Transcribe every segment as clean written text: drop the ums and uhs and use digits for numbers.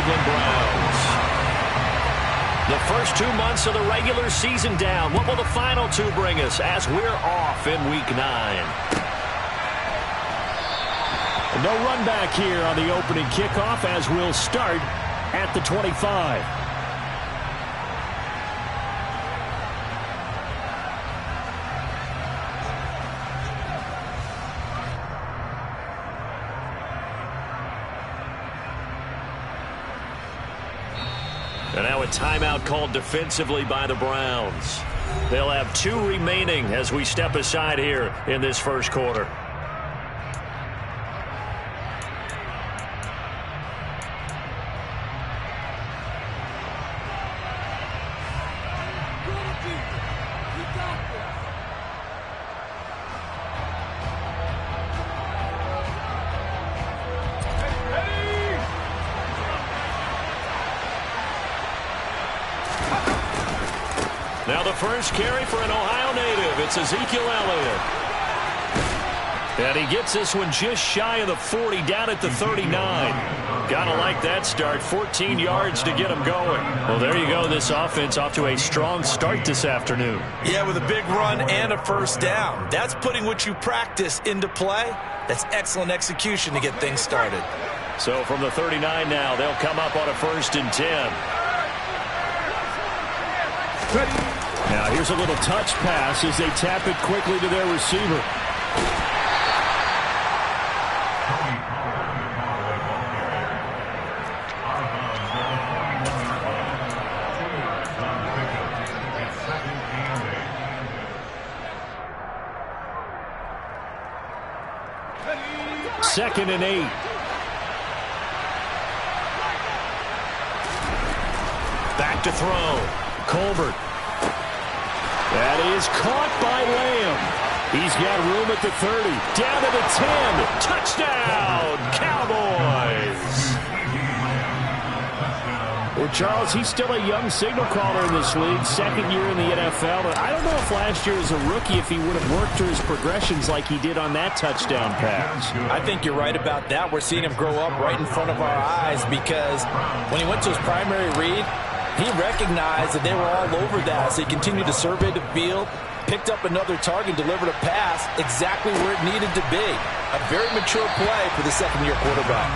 Cleveland Browns. The first 2 months of the regular season down. What will the final 2 bring us as we're off in Week 9? No run back here on the opening kickoff as we'll start at the 25. And now a timeout called defensively by the Browns. They'll have 2 remaining as we step aside here in this first quarter. Now the first carry for an Ohio native. It's Ezekiel Elliott. And he gets this one just shy of the 40, down at the 39. Gotta like that start. 14 yards to get him going. Well, there you go. This offense off to a strong start this afternoon. Yeah, with a big run and a first down. That's putting what you practice into play. That's excellent execution to get things started. So from the 39 now, they'll come up on a 1st and 10. Now here's a little touch pass as they tap it quickly to their receiver. Second and 8. Back to throw. Colbert. That is caught by Lamb. He's got room at the 30. Down to the 10. Touchdown, Cowboys. Well, Charles, he's still a young signal caller in this league. 2nd year in the NFL. But I don't know if last year as a rookie if he would have worked through his progressions like he did on that touchdown pass. I think you're right about that. We're seeing him grow up right in front of our eyes because when he went to his primary read, he recognized that they were all over that as he continued to survey the field, picked up another target, delivered a pass exactly where it needed to be. A very mature play for the 2nd-year quarterback.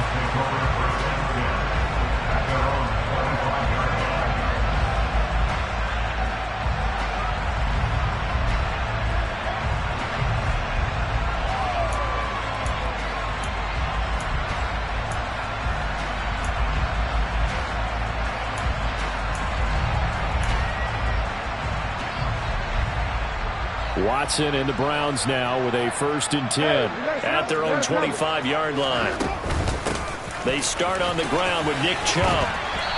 Watson and the Browns now with a 1st and 10 at their own 25-yard line. They start on the ground with Nick Chubb.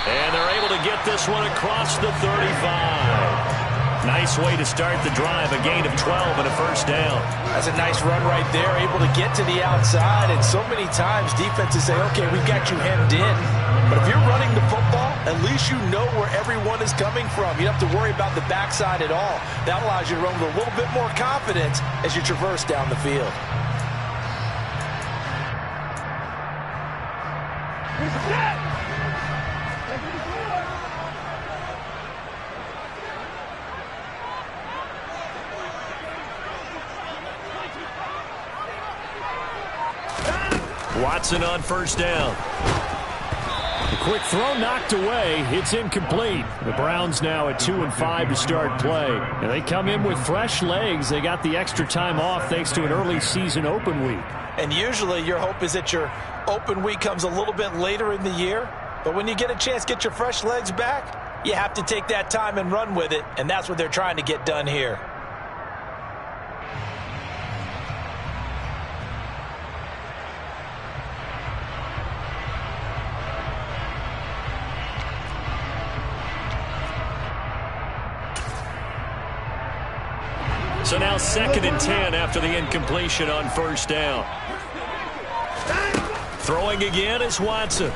And they're able to get this one across the 35. Nice way to start the drive. A gain of 12 and a 1st down. That's a nice run right there. Able to get to the outside. And so many times defenses say, okay, we've got you hemmed in. But if you're running the football, at least you know where everyone is coming from. You don't have to worry about the backside at all. That allows you to run with a little bit more confidence as you traverse down the field. Watson on 1st down. The quick throw knocked away. It's incomplete. The Browns now at 2-5 to start play. And they come in with fresh legs. They got the extra time off thanks to an early season open week. And usually your hope is that your open week comes a little bit later in the year. But when you get a chance to get your fresh legs back, you have to take that time and run with it. And that's what they're trying to get done here. So now 2nd and 10 after the incompletion on 1st down. Throwing again is Watson.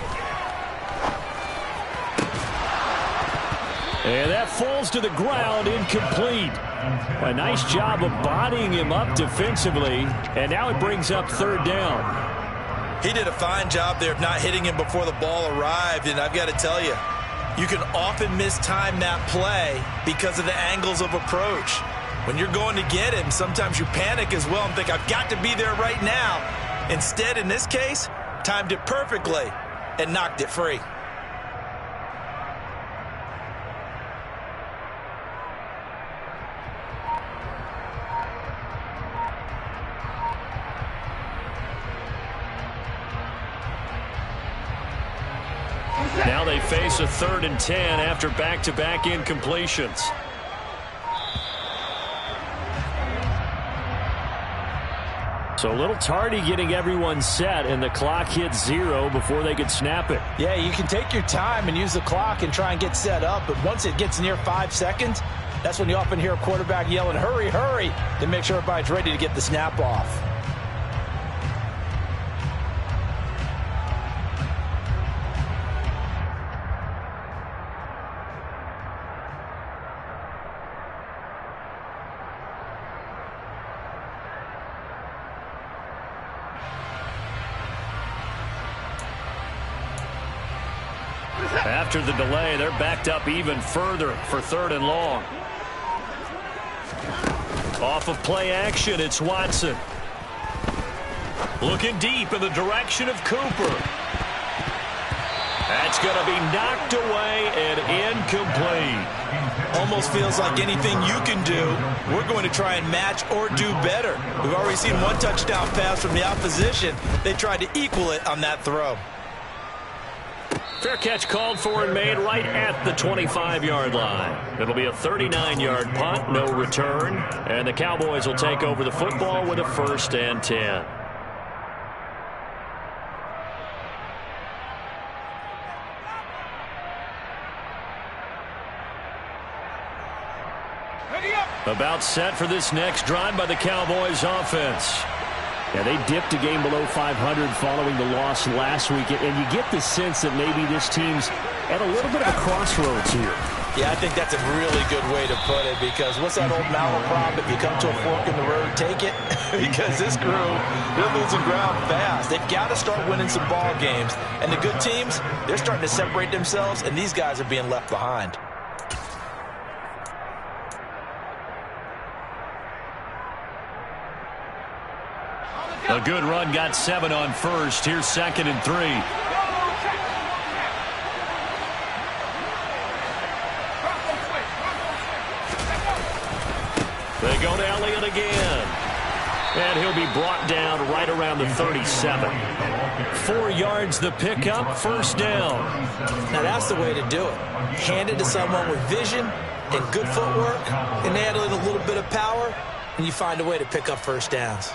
And that falls to the ground, incomplete. A nice job of bodying him up defensively. And now it brings up 3rd down. He did a fine job there of not hitting him before the ball arrived, and I've got to tell you, you can often mistime that play because of the angles of approach. When you're going to get him, sometimes you panic as well and think, I've got to be there right now. Instead, in this case, timed it perfectly and knocked it free. Now they face a 3rd and 10 after back-to-back incompletions. So a little tardy getting everyone set, and the clock hits 0 before they could snap it. Yeah, you can take your time and use the clock and try and get set up, but once it gets near 5 seconds, that's when you often hear a quarterback yelling, hurry, hurry, to make sure everybody's ready to get the snap off. After the delay, they're backed up even further for 3rd and long. Off of play action, it's Watson. Looking deep in the direction of Cooper. That's going to be knocked away and incomplete. Almost feels like anything you can do, we're going to try and match or do better. We've already seen one touchdown pass from the opposition. They tried to equal it on that throw. Fair catch called for and made right at the 25-yard line. It'll be a 39-yard punt, no return, and the Cowboys will take over the football with a 1st and 10. About set for this next drive by the Cowboys offense. Yeah, they dipped a game below 500 following the loss last week, and you get the sense that maybe this team's at a little bit of a crossroads here. Yeah, I think that's a really good way to put it, because what's that old malaprop? If you come to a fork in the road, take it. Because this crew, they're losing ground fast. They've got to start winning some ball games. And the good teams, they're starting to separate themselves, and these guys are being left behind. A good run got 7 on 1st. Here's 2nd and 3. They go to Elliott again. And he'll be brought down right around the 37. 4 yards the pickup, 1st down. Now that's the way to do it. Hand it to someone with vision and good footwork, and add in a little bit of power, and you find a way to pick up 1st downs.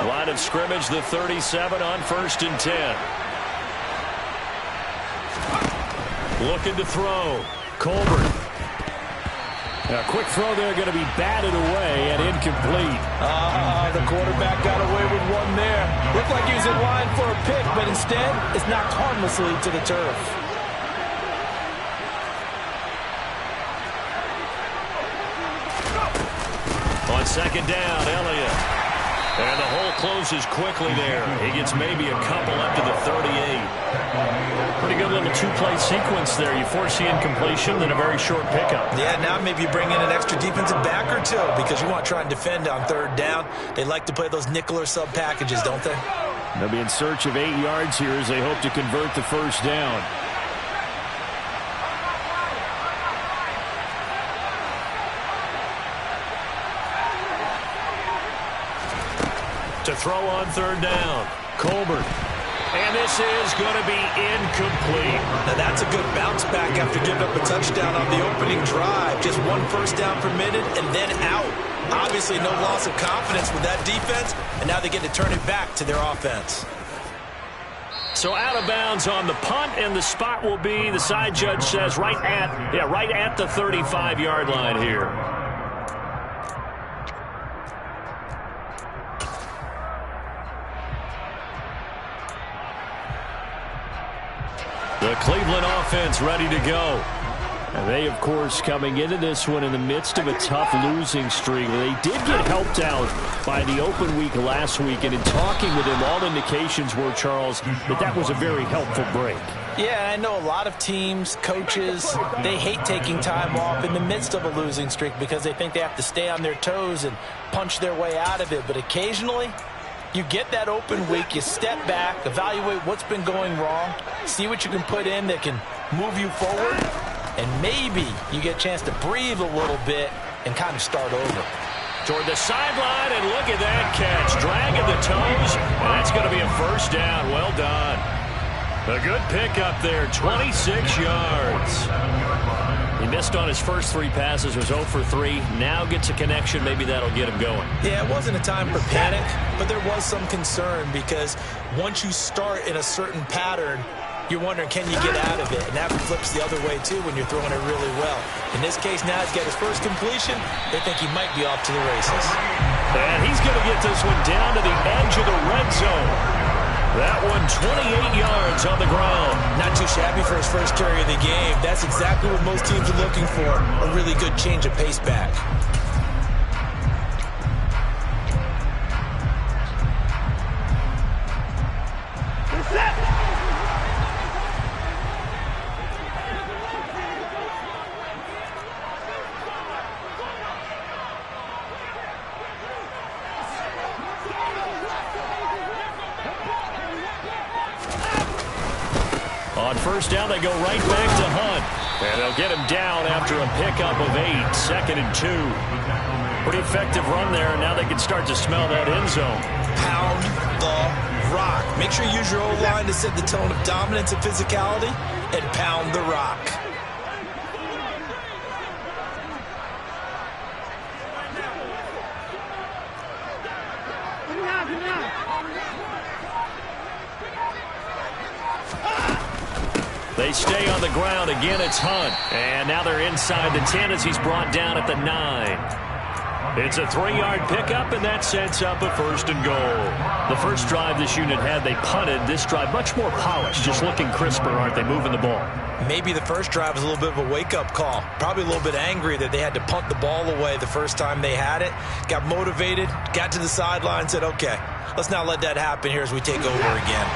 Line of scrimmage, the 37 on 1st and 10. Looking to throw. Colbert. A quick throw there, going to be batted away and incomplete. The quarterback got away with one there. Looked like he was in line for a pick, but instead, it's knocked harmlessly to the turf. On 2nd down, Elliott. And the hole closes quickly there. He gets maybe a couple up to the 38. Pretty good little 2-play sequence there. You force the incompletion, then a very short pickup. Yeah, now maybe you bring in an extra defensive back or two, because you want to try and defend on 3rd down. They like to play those nickel or sub packages, don't they? They'll be in search of 8 yards here as they hope to convert the 1st down. To throw on 3rd down, Colbert. And this is going to be incomplete. Now that's a good bounce back after giving up a touchdown on the opening drive. Just 1 1st down permitted and then out. Obviously no loss of confidence with that defense, and now they get to turn it back to their offense. So out of bounds on the punt, and the spot will be, the side judge says, right at the 35-yard line here. The Cleveland offense ready to go. And they, of course, coming into this one in the midst of a tough losing streak. They did get helped out by the open week last week, and in talking with him, all indications were, Charles, that was a very helpful break. Yeah, I know a lot of teams, coaches, they hate taking time off in the midst of a losing streak because they think they have to stay on their toes and punch their way out of it. But occasionally, you get that open week, you step back, evaluate what's been going wrong, see what you can put in that can move you forward, and maybe you get a chance to breathe a little bit and kind of start over. Toward the sideline, and look at that catch. Dragging the toes, and that's going to be a first down. Well done. A good pickup there, 26 yards. He missed on his first 3 passes, was 0 for 3. Now gets a connection. Maybe that'll get him going. Yeah, it wasn't a time for panic, but there was some concern because once you start in a certain pattern, you're wondering, can you get out of it? And that flips the other way, too, when you're throwing it really well. In this case, now he's got his first completion. They think he might be off to the races. And he's going to get this one down to the edge of the red zone. That one 28 yards on the ground. Not too shabby for his first carry of the game. That's exactly what most teams are looking for, a really good change of pace back. On first down, they go right back to Hunt. And they'll get him down after a pickup of 8, 2nd and 2. Pretty effective run there, and now they can start to smell that end zone. Pound the rock. Make sure you use your O-line to set the tone of dominance and physicality, and pound the rock. They stay on the ground. Again, it's Hunt. And now they're inside the 10 as he's brought down at the 9. It's a 3-yard pickup, and that sets up a 1st and goal. The first drive this unit had, they punted. This drive, much more polished, just looking crisper, aren't they, moving the ball? Maybe the first drive was a little bit of a wake-up call. Probably a little bit angry that they had to punt the ball away the first time they had it. Got motivated, got to the sideline, said, okay, let's not let that happen here as we take over again.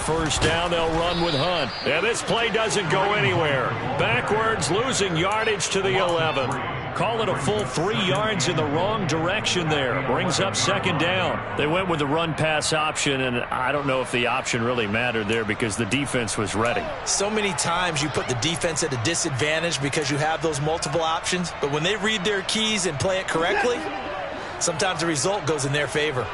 First down, they'll run with Hunt. And this play doesn't go anywhere. Backwards, losing yardage to the 11. Call it a full 3 yards in the wrong direction there. Brings up 2nd down. They went with the run-pass option, and I don't know if the option really mattered there because the defense was ready. So many times you put the defense at a disadvantage because you have those multiple options, but when they read their keys and play it correctly, sometimes the result goes in their favor.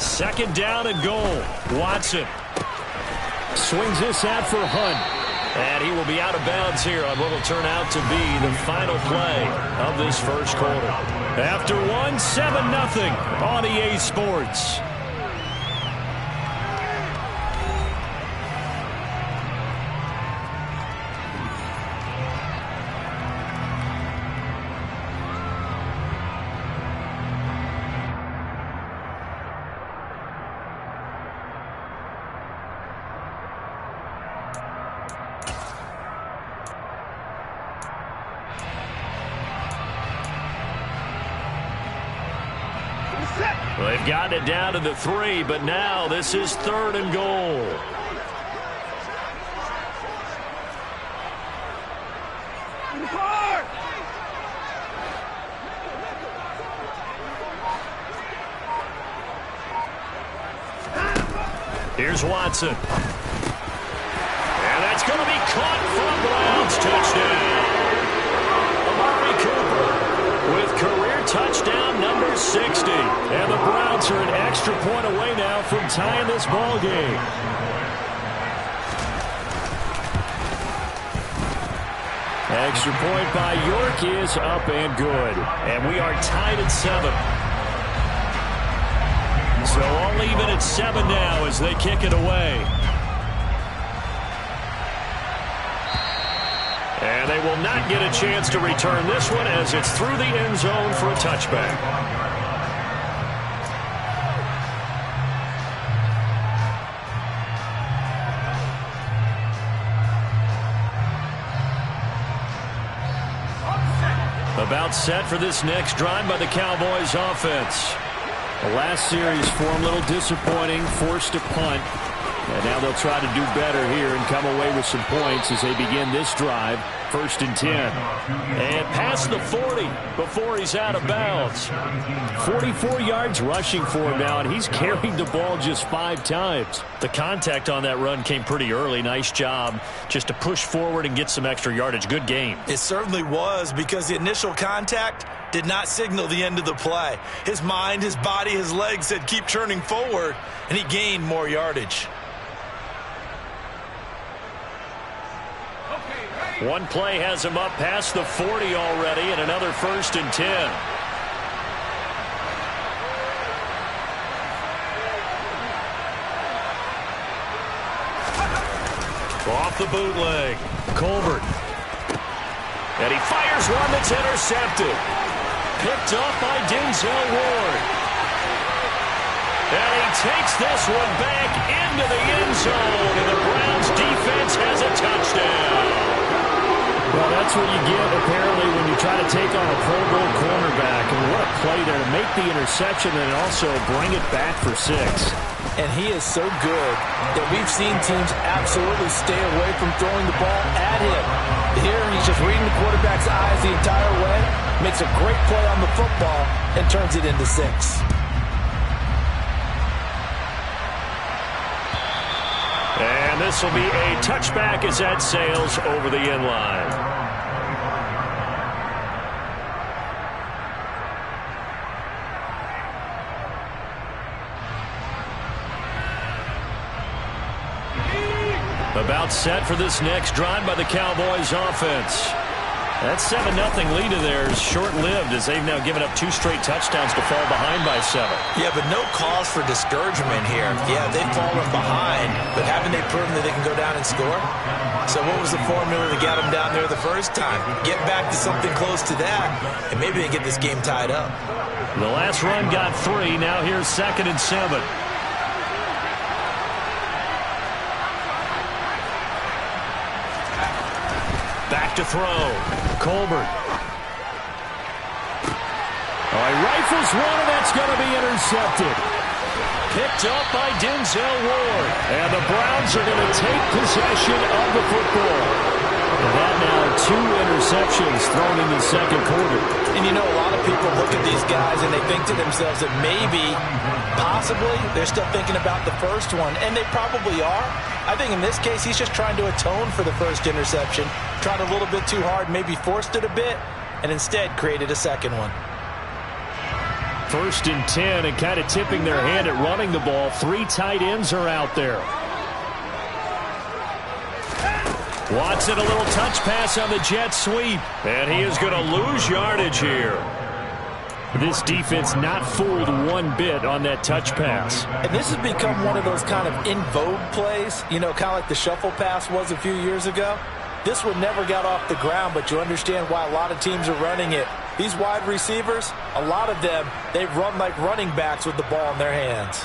2nd down and goal. Watson swings this out for Hunt. And he will be out of bounds here on what will turn out to be the final play of this first quarter. After one, 7-0 on EA Sports. They've gotten it down to the 3, but now this is 3rd and goal. Here's Watson. And that's going to be caught from Browns. Touchdown. Amari Cooper with career touchdown number 60. And the Browns are an extra point away now from tying this ball game. Extra point by York is up and good. And we are tied at 7. So all even at 7 now as they kick it away. And they will not get a chance to return this one as it's through the end zone for a touchback. About set for this next drive by the Cowboys offense. The last series for him, a little disappointing, forced a punt. And now they'll try to do better here and come away with some points as they begin this drive. 1st and 10. And past the 40 before he's out of bounds. 44 yards rushing for him now, and he's carried the ball just 5 times. The contact on that run came pretty early. Nice job just to push forward and get some extra yardage. Good game. It certainly was, because the initial contact did not signal the end of the play. His mind, his body, his legs said keep churning forward, and he gained more yardage. One play has him up past the 40 already, and another 1st and 10. Off the bootleg, Colbert. And he fires one that's intercepted. Picked up by Denzel Ward. And he takes this one back into the end zone, and the Browns defense has a touchdown. Well, that's what you get, apparently, when you try to take on a Pro Bowl cornerback. And what a play there to make the interception and also bring it back for 6. And he is so good that we've seen teams absolutely stay away from throwing the ball at him. Here, he's just reading the quarterback's eyes the entire way, makes a great play on the football, and turns it into 6. And this will be a touchback as that sails over the end line. About set for this next drive by the Cowboys offense. That 7-0 lead of theirs short-lived as they've now given up 2 straight touchdowns to fall behind by 7. Yeah, but no cause for discouragement here. Yeah, they've fallen behind, but haven't they proven that they can go down and score? So what was the formula to get them down there the first time? Get back to something close to that, and maybe they get this game tied up. The last run got 3. Now here's 2nd and 7. Back to throw. Colbert. Oh, he rifles one, and that's going to be intercepted. Picked up by Denzel Ward. And the Browns are going to take possession of the football. And that now 2 interceptions thrown in the second quarter. And you know, a lot of people look at these guys and they think to themselves that maybe, possibly, they're still thinking about the first one. And they probably are. I think in this case, he's just trying to atone for the first interception. Tried a little bit too hard, maybe forced it a bit, and instead created a second one. 1st and 10, and kind of tipping their hand at running the ball. 3 tight ends are out there. Watson, a little touch pass on the jet sweep. And he is going to lose yardage here. This defense not fooled one bit on that touch pass. And this has become one of those kind of in vogue plays, you know, kind of like the shuffle pass was a few years ago. This one never got off the ground, but you understand why a lot of teams are running it. These wide receivers, a lot of them, they run like running backs with the ball in their hands.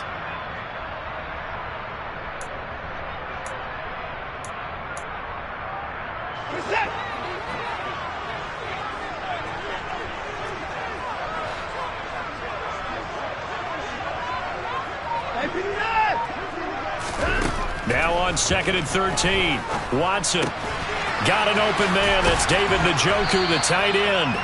Now on 2nd and 13. Watson got an open man. That's David Njoku, the tight end.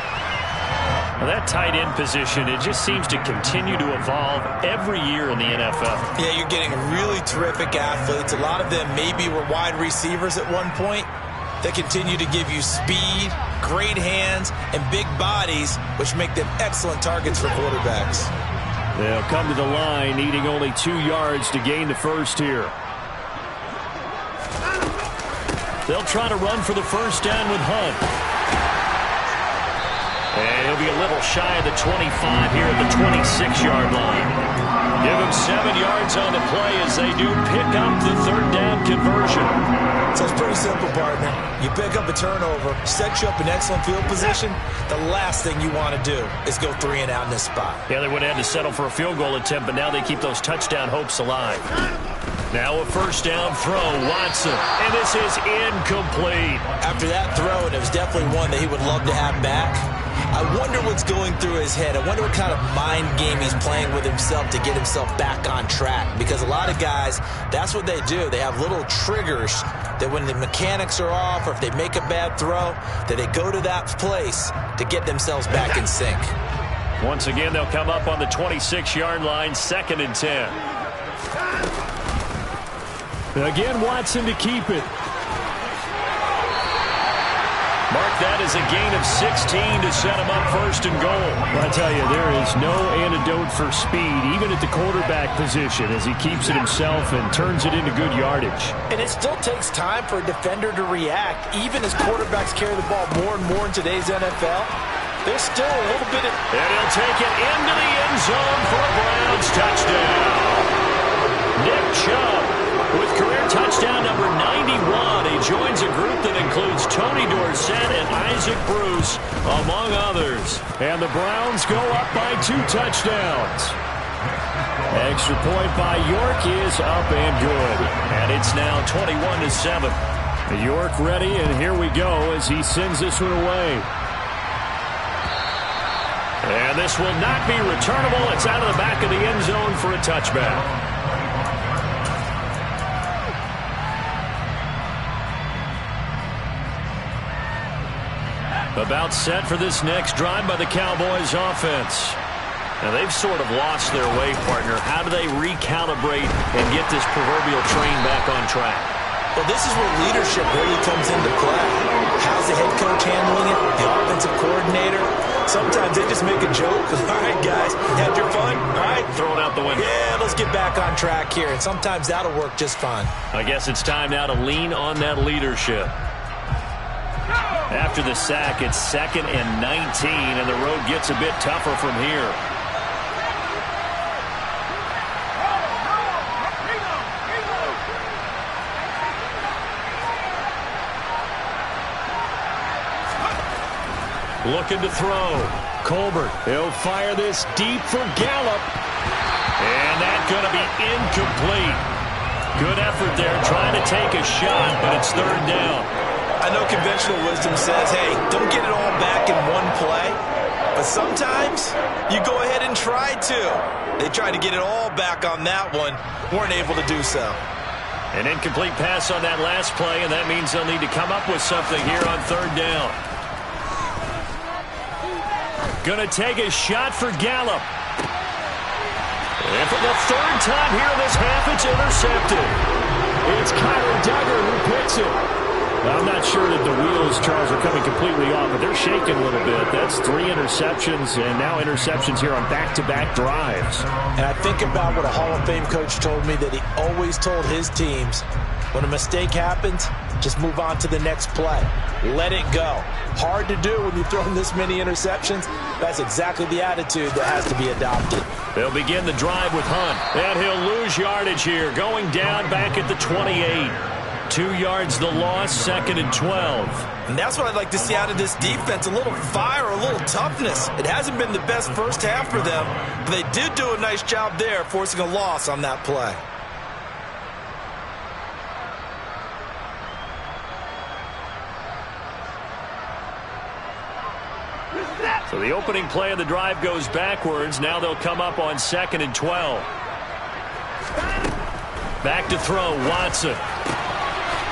Well, that tight end position, it just seems to continue to evolve every year in the NFL. Yeah, you're getting really terrific athletes. A lot of them maybe were wide receivers at one point. They continue to give you speed, great hands, and big bodies, which make them excellent targets for quarterbacks. They'll come to the line, needing only 2 yards to gain the first here. They'll try to run for the first down with Hunt. And he'll be a little shy of the 25 here at the 26-yard line. Give him 7 yards on the play as they do pick up the 3rd down conversion. So it's pretty simple, partner. You pick up a turnover, set you up in excellent field position. The last thing you want to do is go 3 and out in this spot. Yeah, they would have had to settle for a field goal attempt, but now they keep those touchdown hopes alive. Now a first down throw, Watson, and this is incomplete. After that throw, and it was definitely one that he would love to have back, I wonder what's going through his head. I wonder what kind of mind game he's playing with himself to get himself back on track. Because a lot of guys, that's what they do. They have little triggers that when the mechanics are off or if they make a bad throw, that they go to that place to get themselves back in sync. Once again, they'll come up on the 26-yard line, 2nd and 10. Again, Watson to keep it. Mark that as a gain of 16 to set him up 1st and goal. I tell you, there is no antidote for speed, even at the quarterback position, as he keeps it himself and turns it into good yardage. And it still takes time for a defender to react, even as quarterbacks carry the ball more and more in today's NFL. There's still a little bit of... And he'll take it into the end zone for a Browns touchdown. Nick Chubb with career touchdown number 91. He joins a group that includes Tony Dorsett and Isaac Bruce, among others. And the Browns go up by 2 touchdowns. Extra point by York is up and good. And it's now 21-7. York ready, and here we go as he sends this one away. And this will not be returnable. It's out of the back of the end zone for a touchback. About set for this next drive by the Cowboys offense. Now they've sort of lost their way, partner. How do they recalibrate and get this proverbial train back on track? Well, this is where leadership really comes into play. How's the head coach handling it? The offensive coordinator? Sometimes they just make a joke. All right, guys, had your fun? All right. Throw it out the window. Yeah, let's get back on track here. And sometimes that'll work just fine. I guess it's time now to lean on that leadership. After the sack, it's 2nd and 19, and the road gets a bit tougher from here. Looking to throw. Colbert. He'll fire this deep for Gallup. And that's going to be incomplete. Good effort there, trying to take a shot, but it's 3rd down. I know conventional wisdom says, hey, don't get it all back in one play. But sometimes you go ahead and try to. They tried to get it all back on that one. Weren't able to do so. An incomplete pass on that last play, and that means they'll need to come up with something here on 3rd down. Gonna take a shot for Gallup. And for the 3rd time here in this half, it's intercepted. It's Kyler Duggar who picks it. I'm not sure that the wheels, Charles, are coming completely off, but they're shaking a little bit. That's 3 interceptions, and now interceptions here on back-to-back drives. And I think about what a Hall of Fame coach told me that he always told his teams, when a mistake happens, just move on to the next play. Let it go. Hard to do when you've thrown this many interceptions. That's exactly the attitude that has to be adopted. They'll begin the drive with Hunt. And he'll lose yardage here, going down back at the 28. 2 yards the loss, 2nd and 12. And that's what I'd like to see out of this defense, a little fire, a little toughness. It hasn't been the best first half for them, but they did do a nice job there, forcing a loss on that play. So the opening play of the drive goes backwards. Now they'll come up on 2nd and 12. Back to throw, Watson.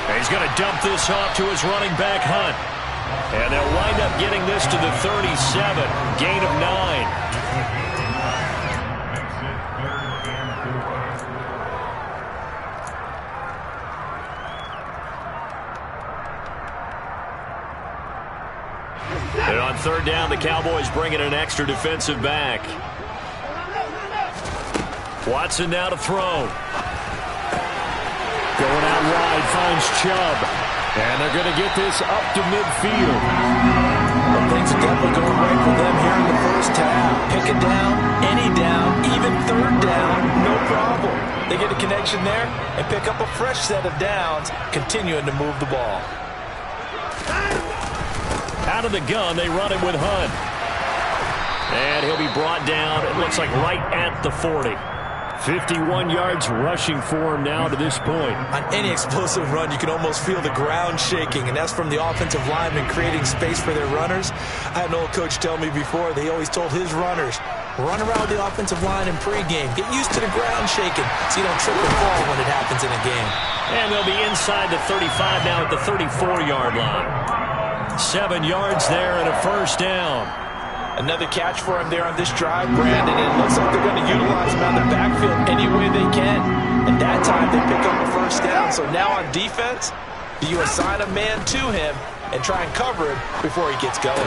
And he's going to dump this off to his running back, Hunt. And they'll wind up getting this to the 37. Gain of 9. And on 3rd down, the Cowboys bring in an extra defensive back. Watson now to throw. Going out wide, finds Chubb. And they're going to get this up to midfield. Well, things are definitely going right for them here in the first half. Pick it down, any down, even 3rd down, no problem. They get a connection there and pick up a fresh set of downs, continuing to move the ball. Out of the gun, they run it with Hunt. And he'll be brought down, it looks like right at the 40. 51 yards rushing for him now to this point. On any explosive run, you can almost feel the ground shaking, and that's from the offensive linemen creating space for their runners. I had an old coach tell me before, they always told his runners, run around the offensive line in pregame. Get used to the ground shaking so you don't trip and fall when it happens in a game. And they'll be inside the 35 now at the 34-yard line. 7 yards there and a first down. Another catch for him there on this drive, Brandon. And it looks like they're going to utilize him out of the backfield any way they can. And that time they pick up a first down. So now on defense, you assign a man to him and try and cover him before he gets going.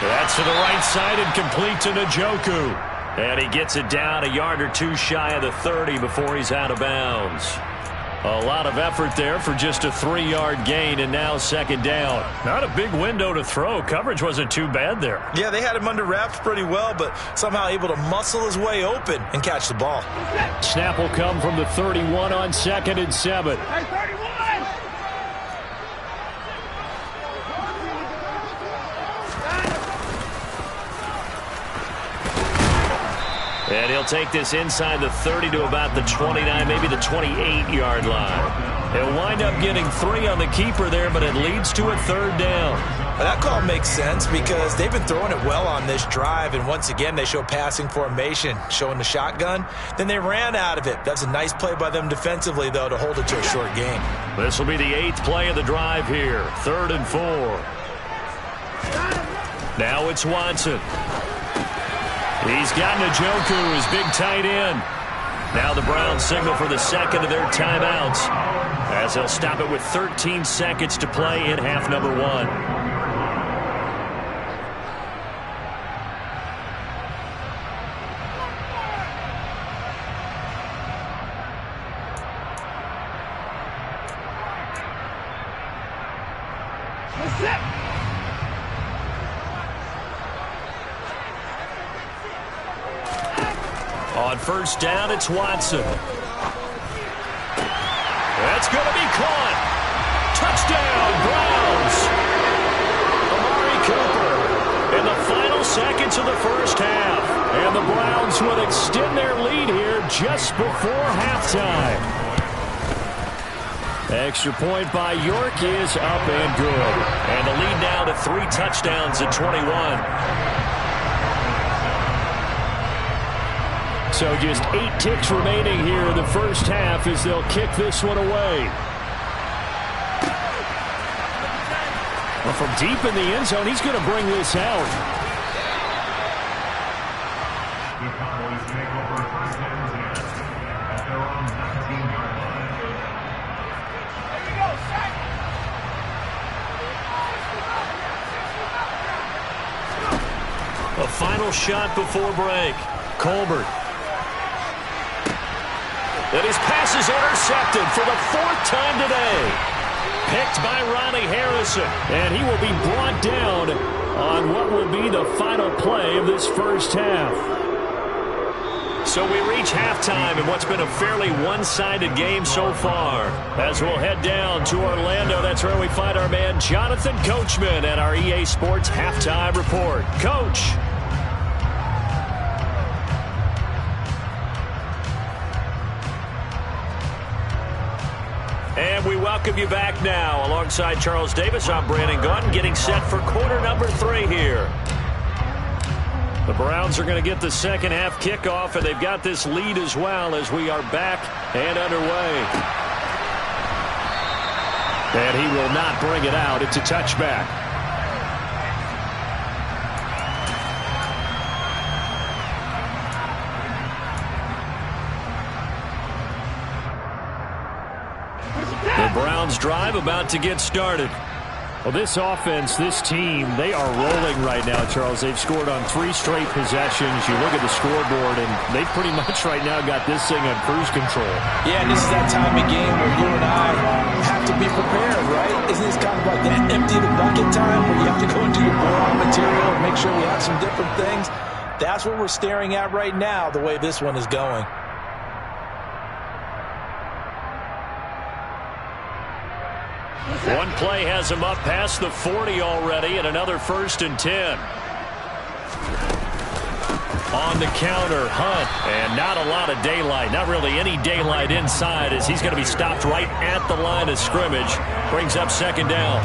That's to the right side and complete to Njoku. And he gets it down a yard or two shy of the 30 before he's out of bounds. A lot of effort there for just a 3-yard gain, and now second down. Not a big window to throw. Coverage wasn't too bad there. Yeah, they had him under wraps pretty well, but somehow able to muscle his way open and catch the ball. Snap will come from the 31 on 2nd and 7. And he'll take this inside the 30 to about the 29, maybe the 28-yard line. He'll wind up getting 3 on the keeper there, but it leads to a third down. Well, that call makes sense because they've been throwing it well on this drive, and once again they show passing formation, showing the shotgun. Then they ran out of it. That's a nice play by them defensively, though, to hold it to a short gain. This will be the 8th play of the drive here, 3rd and 4. Now it's Watson. He's got Njoku, his big tight end. Now the Browns signal for the second of their timeouts as they'll stop it with 13 seconds to play in half number 1. On first down, it's Watson. That's going to be caught. Touchdown, Browns. Amari Cooper in the final seconds of the first half. And the Browns will extend their lead here just before halftime. Extra point by York is up and good. And the lead now to 3 touchdowns at 21. So just 8 ticks remaining here in the first half as they'll kick this one away. Well, from deep in the end zone, he's going to bring this out. A final shot before break. Colbert. And his pass is intercepted for the 4th time today. Picked by Ronnie Harrison. And he will be brought down on what will be the final play of this first half. So we reach halftime in what's been a fairly one-sided game so far. As we'll head down to Orlando, that's where we find our man Jonathan Coachman at our EA Sports Halftime Report. Coach. And we welcome you back now. Alongside Charles Davis, I'm Brandon Gaudin, getting set for quarter number 3 here. The Browns are going to get the second half kickoff, and they've got this lead as well as we are back and underway. And he will not bring it out. It's a touchback. The Browns drive about to get started. Well, this offense, this team, they are rolling right now, Charles. They've scored on 3 straight possessions. You look at the scoreboard, and they pretty much right now got this thing on cruise control. Yeah, and this is that time of game where you and I have to be prepared, right? Isn't this kind of like that empty the bucket time where you have to go into your raw material and make sure we have some different things? That's what we're staring at right now, the way this one is going. One play has him up past the 40 already, and another 1st and 10. On the counter, Hunt. And not a lot of daylight. Not really any daylight inside as he's going to be stopped right at the line of scrimmage. Brings up second down.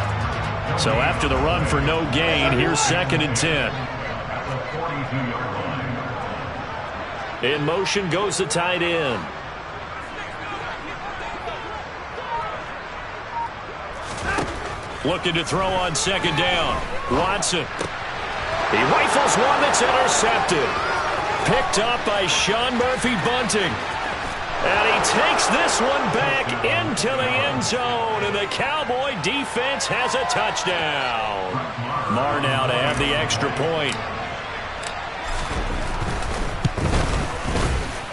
So after the run for no gain, here's 2nd and 10. In motion goes the tight end. Looking to throw on 2nd down. Watson. He rifles one that's intercepted. Picked up by Sean Murphy-Bunting. And he takes this one back into the end zone. And the Cowboy defense has a touchdown. Marr now to have the extra point.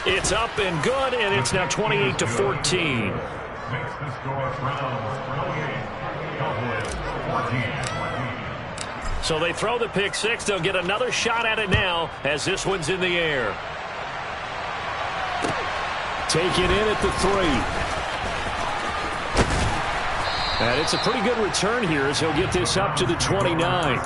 It's up and good, and it's now 28-14. So they throw the pick six. They'll get another shot at it now as this one's in the air. Take it in at the 3. And it's a pretty good return here as he'll get this up to the 29.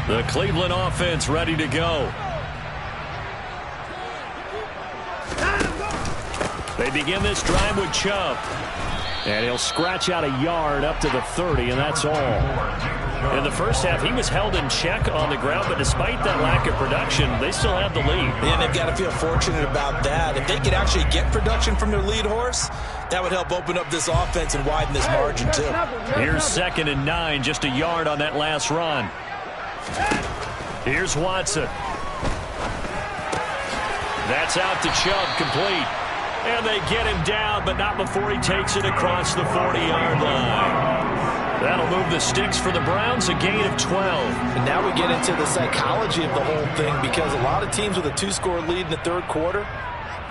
The Cleveland offense ready to go. They begin this drive with Chubb. And he'll scratch out a yard up to the 30, and that's all. In the first half, he was held in check on the ground, but despite that lack of production, they still have the lead. And they've got to feel fortunate about that. If they could actually get production from their lead horse, that would help open up this offense and widen this margin, too. Here's 2nd and 9, just a yard on that last run. Here's Watson. That's out to Chubb, complete. And they get him down, but not before he takes it across the 40-yard line. That'll move the sticks for the Browns, a gain of 12. And now we get into the psychology of the whole thing, because a lot of teams with a 2-score lead in the third quarter,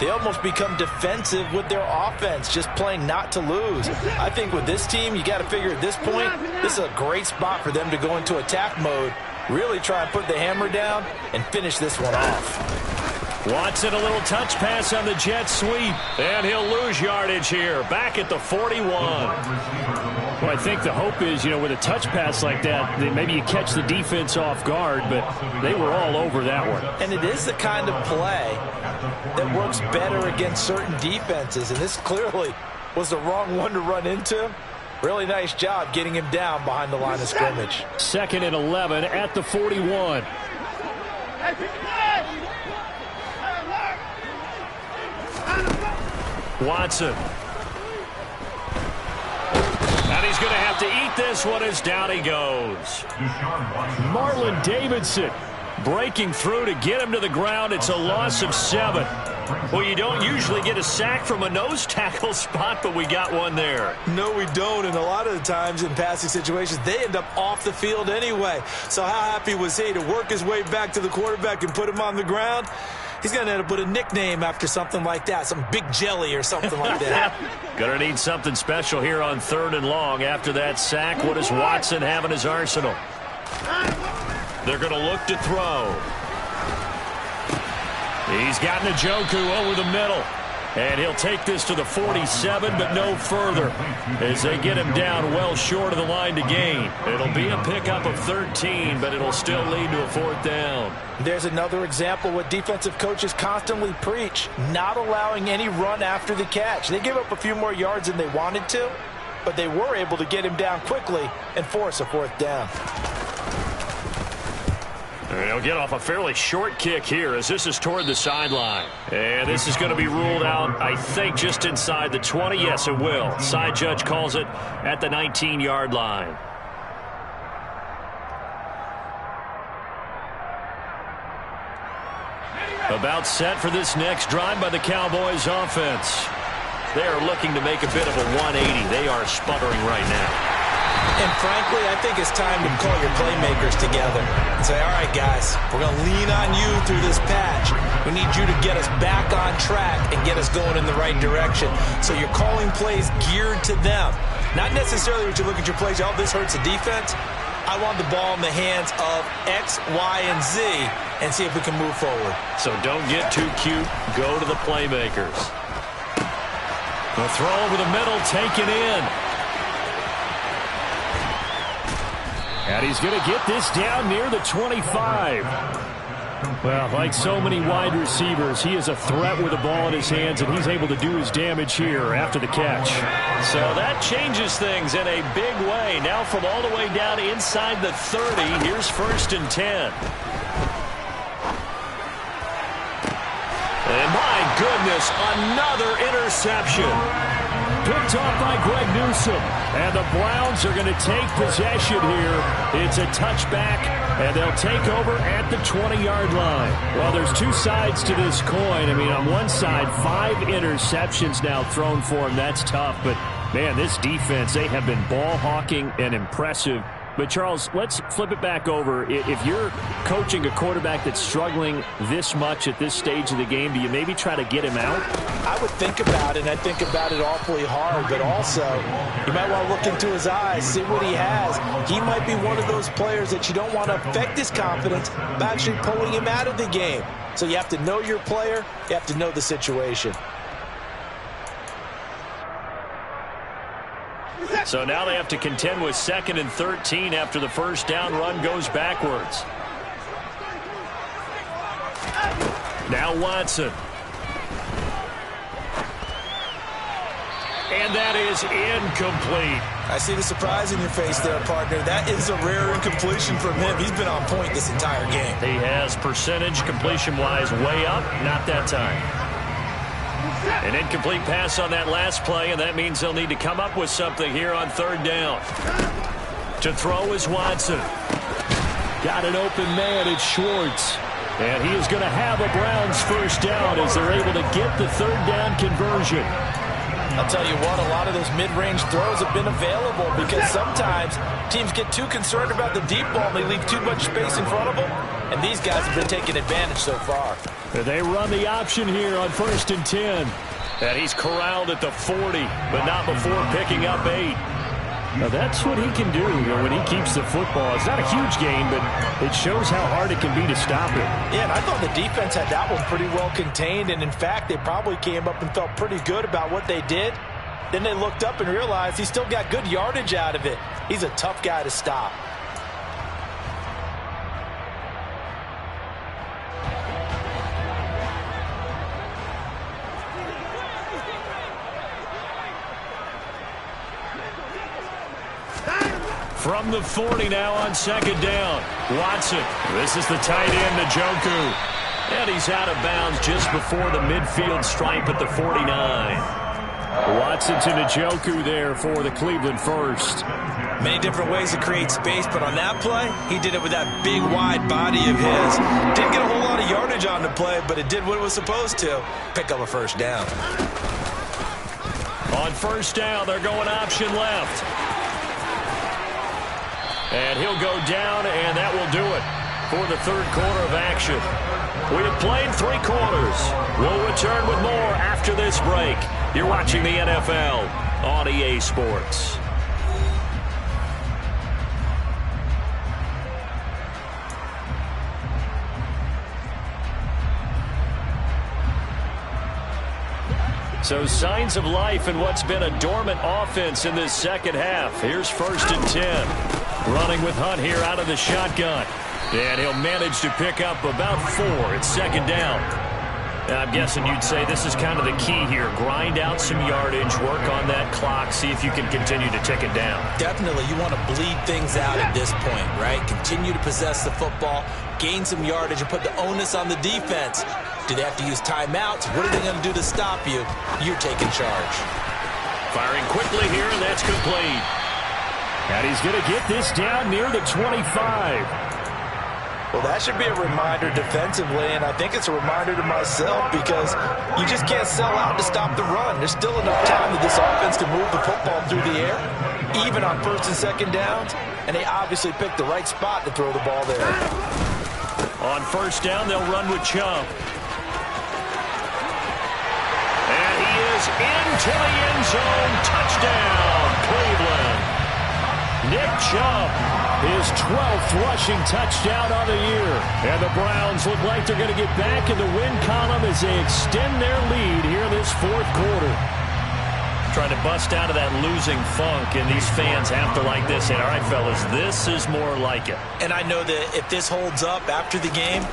they almost become defensive with their offense, just playing not to lose. I think with this team, you got to figure at this point, this is a great spot for them to go into attack mode, really try and put the hammer down and finish this one off. Watson, a little touch pass on the jet sweep, and he'll lose yardage here, back at the 41. Well, I think the hope is, with a touch pass like that, maybe you catch the defense off guard, but they were all over that one. And it is the kind of play that works better against certain defenses, and this clearly was the wrong one to run into. Really nice job getting him down behind the line of scrimmage. 2nd and 11 at the 41. Watson. And he's going to have to eat this one as down he goes. Marlon Davidson breaking through to get him to the ground. It's a loss of 7. Well, you don't usually get a sack from a nose tackle spot, but we got one there. No, we don't, and a lot of the times in passing situations, they end up off the field anyway. So how happy was he to work his way back to the quarterback and put him on the ground? He's going to end up with a nickname after something like that, some Big Jelly or something like that. Going to need something special here on 3rd and long after that sack. What does Watson have in his arsenal? They're going to look to throw. He's got Njoku over the middle. And he'll take this to the 47, but no further as they get him down well short of the line to gain. It'll be a pickup of 13, but it'll still lead to a 4th down. There's another example what defensive coaches constantly preach, not allowing any run after the catch. They gave up a few more yards than they wanted to, but they were able to get him down quickly and force a 4th down. And he'll get off a fairly short kick here as this is toward the sideline. And this is going to be ruled out, I think, just inside the 20. Yes, it will. Side judge calls it at the 19-yard line. About set for this next drive by the Cowboys offense. They are looking to make a bit of a 180. They are sputtering right now. And frankly, I think it's time to call your playmakers together and say, all right, guys, we're going to lean on you through this patch. We need you to get us back on track and get us going in the right direction. So you're calling plays geared to them. Not necessarily what you look at your plays, oh, this hurts the defense. I want the ball in the hands of X, Y, and Z and see if we can move forward. So don't get too cute. Go to the playmakers. The throw over the middle, taken in. And he's going to get this down near the 25. Well, like so many wide receivers, he is a threat with the ball in his hands, and he's able to do his damage here after the catch. So that changes things in a big way. Now from all the way down inside the 30, here's 1st and 10. And my goodness, another interception. Picked off by Greg Newsome. And the Browns are going to take possession here. It's a touchback, and they'll take over at the 20-yard line. Well, there's two sides to this coin. I mean, on one side, 5 interceptions now thrown for him. That's tough. But, man, this defense, they have been ball hawking and impressive. But, Charles, let's flip it back over. If you're coaching a quarterback that's struggling this much at this stage of the game, do you maybe try to get him out? I would think about it, and I think about it awfully hard. But also, you might want to look into his eyes, see what he has. He might be one of those players that you don't want to affect his confidence by actually pulling him out of the game. So you have to know your player. You have to know the situation. So now they have to contend with 2nd and 13 after the first down run goes backwards. Now Watson. And that is incomplete. I see the surprise in your face there, partner. That is a rare incompletion from him. He's been on point this entire game. He has percentage completion-wise way up. Not that time. An incomplete pass on that last play, and that means they'll need to come up with something here on 3rd down. To throw is Watson. Got an open man, it's Schwartz. And he is going to have a Browns first down as they're able to get the 3rd down conversion. I'll tell you what, a lot of those mid-range throws have been available because sometimes teams get too concerned about the deep ball and they leave too much space in front of them. And these guys have been taking advantage so far. They run the option here on 1st and 10. And he's corralled at the 40, but not before picking up 8. Now that's what he can do when he keeps the football. It's not a huge gain, but it shows how hard it can be to stop it. Yeah, and I thought the defense had that one pretty well contained, and in fact, they probably came up and felt pretty good about what they did. Then they looked up and realized he still got good yardage out of it. He's a tough guy to stop. From the 40 now on 2nd down. Watson. This is the tight end, Njoku. And he's out of bounds just before the midfield stripe at the 49. Watson to Njoku there for the Cleveland first. Many different ways to create space, but on that play, he did it with that big, wide body of his. Didn't get a whole lot of yardage on the play, but it did what it was supposed to. Pick up a first down. On 1st down, they're going option left. And he'll go down, and that will do it for the 3rd quarter of action. We have played 3 quarters. We'll return with more after this break. You're watching the NFL on EA Sports. So signs of life in what's been a dormant offense in this second half. Here's 1st and 10. Running with Hunt here out of the shotgun. And he'll manage to pick up about 4 at 2nd down. And I'm guessing you'd say this is kind of the key here. Grind out some yardage, work on that clock, see if you can continue to tick it down. Definitely. You want to bleed things out at this point, right? Continue to possess the football, gain some yardage, and put the onus on the defense. Do they have to use timeouts? What are they going to do to stop you? You're taking charge. Firing quickly here, and that's complete. And he's going to get this down near the 25. Well, that should be a reminder defensively, and I think it's a reminder to myself because you just can't sell out to stop the run. There's still enough time that this offense can move the football through the air, even on 1st and 2nd downs, and they obviously picked the right spot to throw the ball there. On 1st down, they'll run with Chubb. And he is into the end zone. Touchdown, Cleveland. Nick Chubb, his 12th rushing touchdown on the year. And the Browns look like they're going to get back in the win column as they extend their lead here in this fourth quarter. Trying to bust out of that losing funk, and these fans have to like this. And all right, fellas, this is more like it. And I know that if this holds up after the game,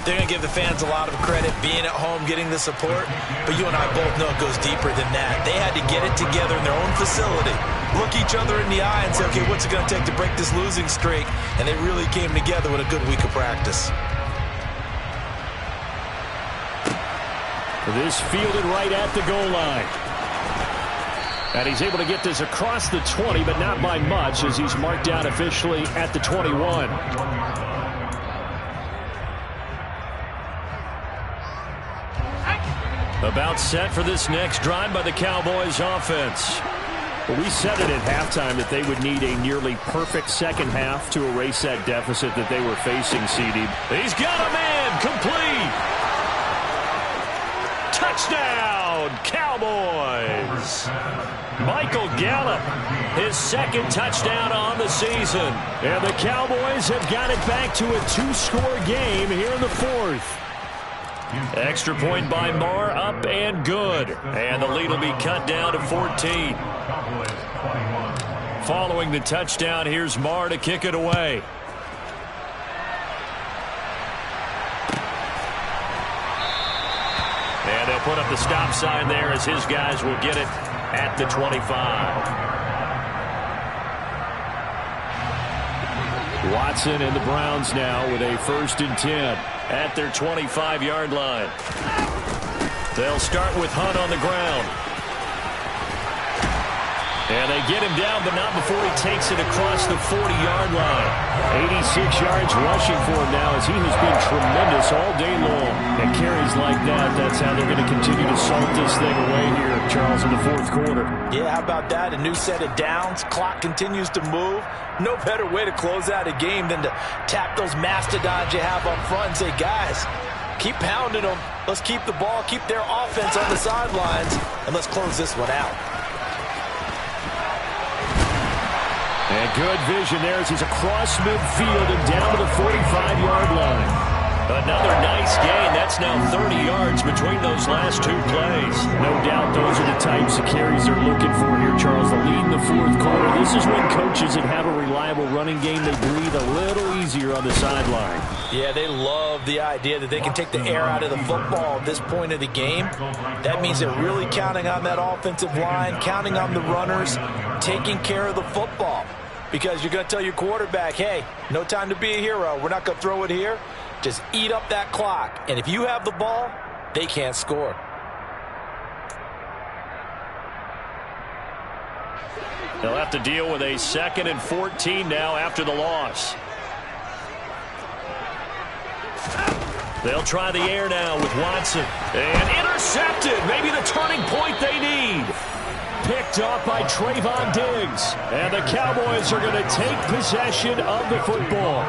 they're going to give the fans a lot of credit, being at home, getting the support. But you and I both know it goes deeper than that. They had to get it together in their own facility, look each other in the eye and say, okay, what's it going to take to break this losing streak? And they really came together with a good week of practice. This fielded right at the goal line. And he's able to get this across the 20, but not by much, as he's marked down officially at the 21. About set for this next drive by the Cowboys offense. Well, we said it at halftime that they would need a nearly perfect second half to erase that deficit that they were facing, CD. He's got a man, complete. Touchdown, Cowboys. Michael Gallup, his second touchdown on the season. And the Cowboys have got it back to a two-score game here in the fourth. Extra point by Marr, up and good. And the lead will be cut down to 14. Following the touchdown, here's Marr to kick it away. And they'll put up the stop sign there as his guys will get it at the 25. Watson and the Browns now with a 1st and 10 at their 25-yard line. They'll start with Hunt on the ground. And they get him down, but not before he takes it across the 40-yard line. 86 yards rushing for him now, as he has been tremendous all day long. And carries like that, that's how they're going to continue to salt this thing away here, Charles, in the fourth quarter. Yeah, how about that? A new set of downs. Clock continues to move. No better way to close out a game than to tap those mastodons you have up front and say, guys, keep pounding them. Let's keep the ball, keep their offense on the sidelines, and let's close this one out. And good vision there as he's across midfield and down to the 45-yard line. Another nice gain. That's now 30 yards between those last two plays. No doubt those are the types of carries they're looking for here, Charles. The lead in the fourth quarter. This is when coaches that have a reliable running game, they breathe a little easier on the sideline. Yeah, they love the idea that they can take the air out of the football at this point of the game. That means they're really counting on that offensive line, counting on the runners, taking care of the football. Because you're going to tell your quarterback, hey, no time to be a hero. We're not going to throw it here. Just eat up that clock. And if you have the ball, they can't score. They'll have to deal with a 2nd and 14 now after the loss. They'll try the air now with Watson. And intercepted. Maybe the turning point they need. Picked off by Trayvon Diggs. And the Cowboys are going to take possession of the football.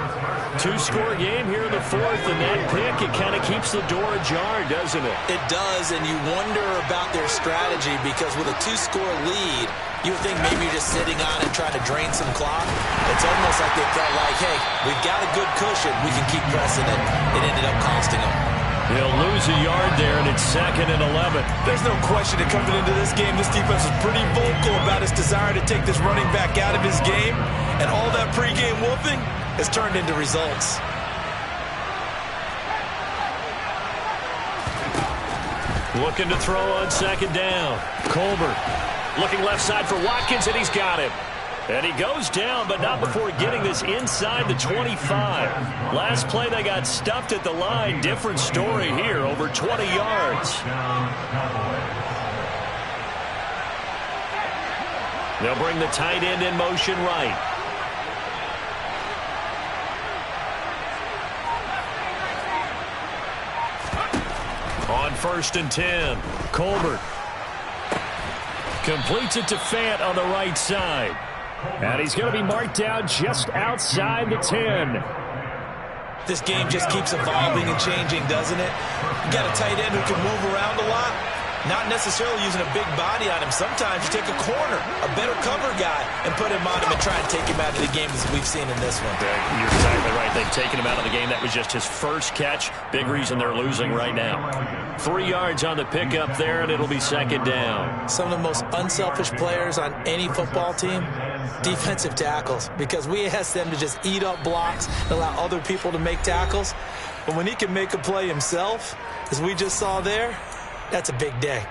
Two-score game here in the fourth, and that pick, it kind of keeps the door ajar, doesn't it? It does, and you wonder about their strategy, because with a two-score lead, you would think maybe you're just sitting on it trying to drain some clock. It's almost like they felt like, hey, we've got a good cushion. We can keep pressing it. It ended up costing them. They'll lose a yard there, and it's 2nd and 11. There's no question that coming into this game, this defense is pretty vocal about its desire to take this running back out of his game, and all that pregame whooping has turned into results. Looking to throw on 2nd down. Colbert looking left side for Watkins, and he's got him. And he goes down, but not before getting this inside the 25. Last play, they got stuffed at the line. Different story here, over 20 yards. They'll bring the tight end in motion right. On 1st and 10, Colbert completes it to Fant on the right side. And he's going to be marked down just outside the 10. This game just keeps evolving and changing, doesn't it? You got a tight end who can move around a lot. Not necessarily using a big body on him. Sometimes you take a corner, a better cover guy, and put him on him and try and take him out of the game as we've seen in this one. You're exactly right. They've taken him out of the game. That was just his first catch. Big reason they're losing right now. 3 yards on the pickup there, and it'll be second down. Some of the most unselfish players on any football team, defensive tackles, because we ask them to just eat up blocks and allow other people to make tackles. But when he can make a play himself, as we just saw there, that's a big day.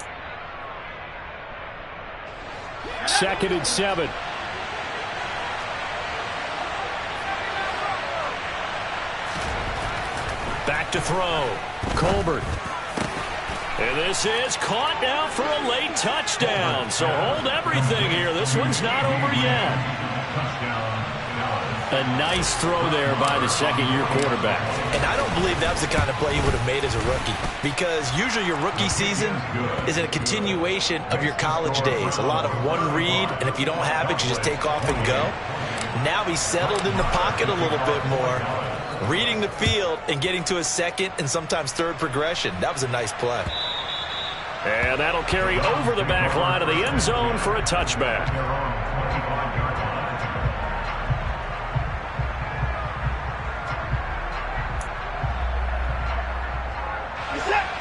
2nd and 7. Back to throw. Colbert. And this is caught now for a late touchdown. So hold everything here. This one's not over yet. A nice throw there by the second-year quarterback. And I don't believe that was the kind of play he would have made as a rookie, because usually your rookie season is a continuation of your college days. A lot of one read, and if you don't have it, you just take off and go. Now he's settled in the pocket a little bit more, reading the field and getting to his second and sometimes third progression. That was a nice play. And that'll carry over the back line of the end zone for a touchback.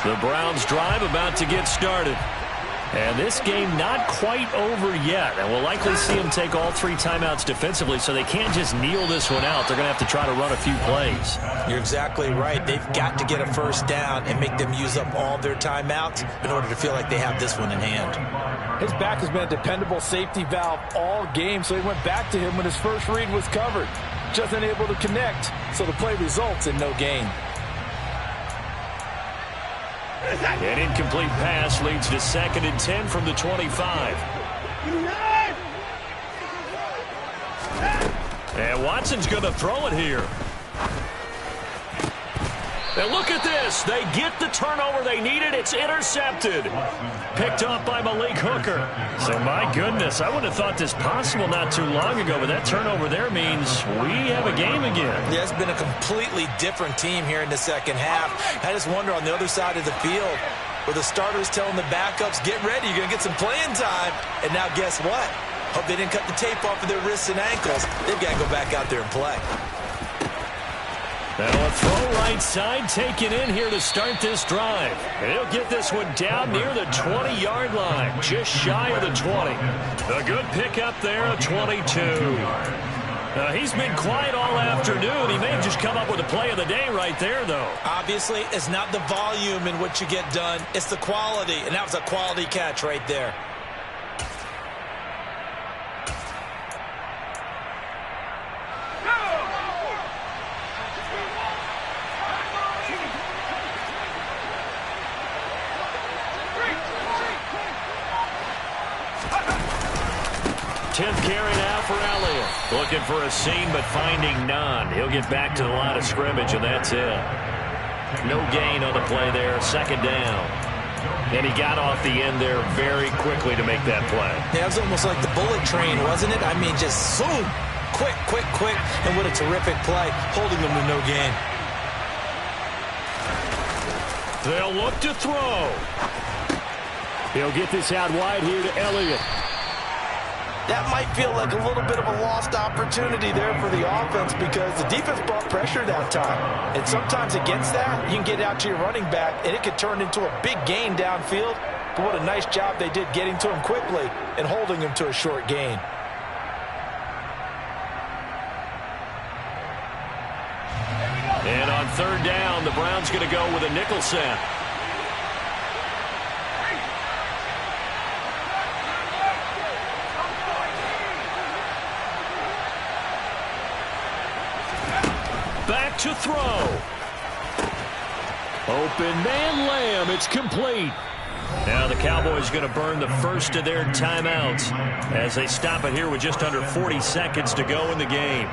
The Browns drive about to get started. And this game not quite over yet. And we'll likely see them take all 3 timeouts defensively, so they can't just kneel this one out. They're going to have to try to run a few plays. You're exactly right. They've got to get a first down and make them use up all their timeouts in order to feel like they have this one in hand. His back has been a dependable safety valve all game, so he went back to him when his first read was covered. Just unable to connect, so the play results in no gain. An incomplete pass leads to 2nd and 10 from the 25. And Watson's going to throw it here. And look at this. They get the turnover they needed. It's intercepted. Picked up by Malik Hooker. So, my goodness, I wouldn't have thought this possible not too long ago, but that turnover there means we have a game again. Yeah, it's been a completely different team here in the second half. I just wonder on the other side of the field, where the starters telling the backups, get ready, you're going to get some playing time. And now guess what? Hope they didn't cut the tape off of their wrists and ankles. They've got to go back out there and play. Now a throw right side taken in here to start this drive. And he'll get this one down near the 20-yard line, just shy of the 20. A good pickup there, a 22. He's been quiet all afternoon. He may have just come up with the play of the day right there, though. Obviously, it's not the volume in what you get done. It's the quality, and that was a quality catch right there. Carry now for Elliott. Looking for a seam, but finding none. He'll get back to the line of scrimmage, and that's it. No gain on the play there. 2nd down. And he got off the end there very quickly to make that play. Yeah, it was almost like the bullet train, wasn't it? I mean, just zoom. Quick, quick, quick. And what a terrific play, holding them to no gain. They'll look to throw. He'll get this out wide here to Elliott. That might feel like a little bit of a lost opportunity there for the offense, because the defense brought pressure that time. And sometimes against that, you can get out to your running back, and it could turn into a big gain downfield. But what a nice job they did getting to him quickly and holding him to a short gain. And on 3rd down, the Browns going to go with a nickel set. Back to throw. Open man Lamb. It's complete. Now the Cowboys going to burn the first of their timeouts as they stop it here with just under 40 seconds to go in the game.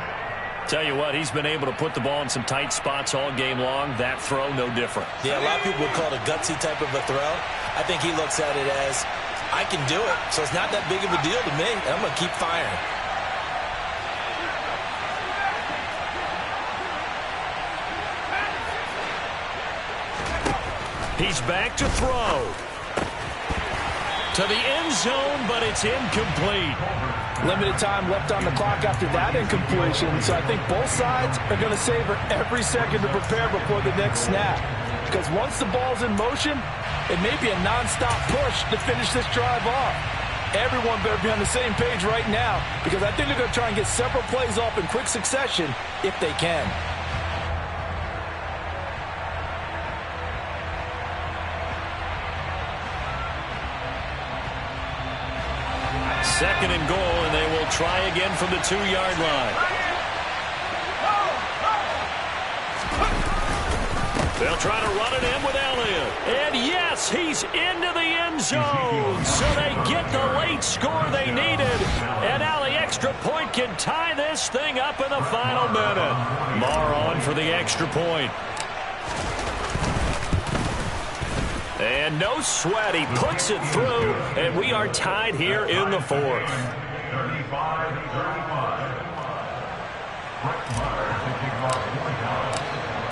Tell you what, he's been able to put the ball in some tight spots all game long. That throw, no different. Yeah, a lot of people would call it a gutsy type of a throw. I think he looks at it as, I can do it, so it's not that big of a deal to me, and I'm going to keep firing. He's back to throw. to the end zone, but it's incomplete. Limited time left on the clock after that incompletion, so I think both sides are going to savor every second to prepare before the next snap. Because once the ball's in motion, it may be a nonstop push to finish this drive off. Everyone better be on the same page right now, because I think they're going to try and get several plays off in quick succession if they can. Second and goal, and they will try again from the 2-yard line. They'll try to run it in with Elliott. And yes, he's into the end zone. So they get the late score they needed. And now the extra point can tie this thing up in the final minute. Maher on for the extra point. And no sweat, he puts it through, and we are tied here in the fourth.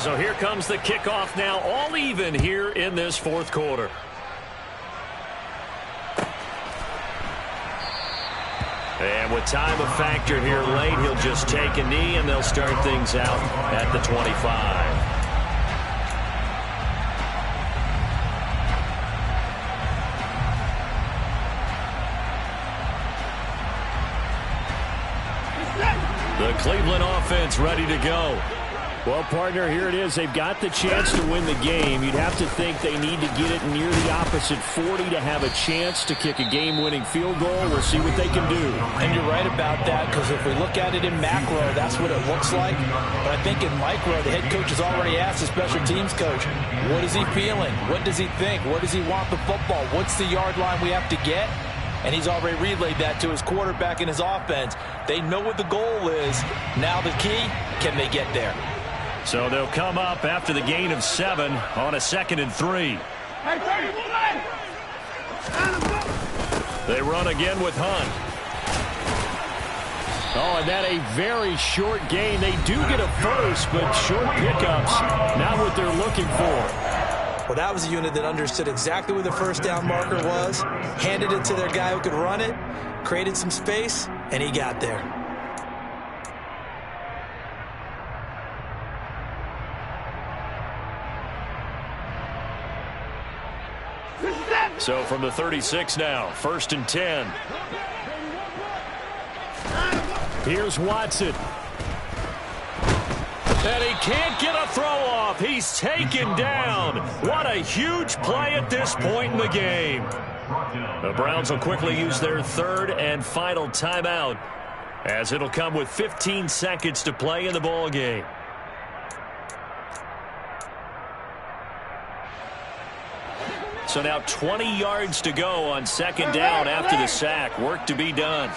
So here comes the kickoff now, all even here in this fourth quarter. And with time a factor here late, he'll just take a knee, and they'll start things out at the 25. The Cleveland offense ready to go. Well, partner, here it is. They've got the chance to win the game. You'd have to think they need to get it near the opposite 40 to have a chance to kick a game-winning field goal. We'll see what they can do. And you're right about that, because if we look at it in macro, that's what it looks like. But I think in micro, the head coach has already asked the special teams coach, what is he feeling? What does he think? Where does he want the football? What's the yard line we have to get? And he's already relayed that to his quarterback and his offense. They know what the goal is. Now the key, can they get there? So they'll come up after the gain of 7 on a 2nd and 3. They run again with Hunt. Oh, and that a very short gain. They do get a first, but short pickups, not what they're looking for. Well, that was a unit that understood exactly where the first down marker was, handed it to their guy who could run it, created some space, and he got there. So from the 36 now, 1st and 10. Here's Watson. And he can't get a throw off. He's taken down. What a huge play at this point in the game. The Browns will quickly use their 3rd and final timeout, as it'll come with 15 seconds to play in the ball game. So now 20 yards to go on 2nd down after the sack. Work to be done.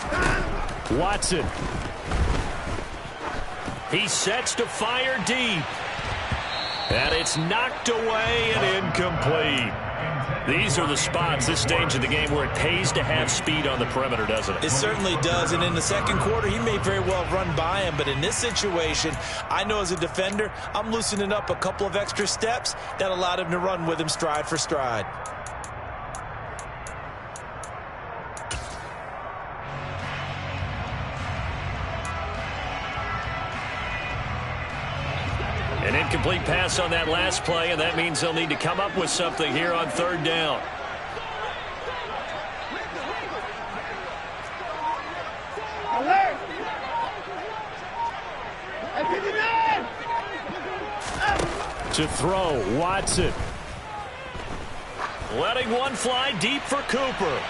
Watson. He sets to fire deep. And it's knocked away and incomplete. These are the spots, this stage of the game, where it pays to have speed on the perimeter, doesn't it? It certainly does, and in the second quarter, he may very well run by him, but in this situation, I know as a defender, I'm loosening up a couple of extra steps that allowed him to run with him stride for stride. An incomplete pass on that last play, and that means they'll need to come up with something here on 3rd down. To throw, Watson. Letting one fly deep for Cooper.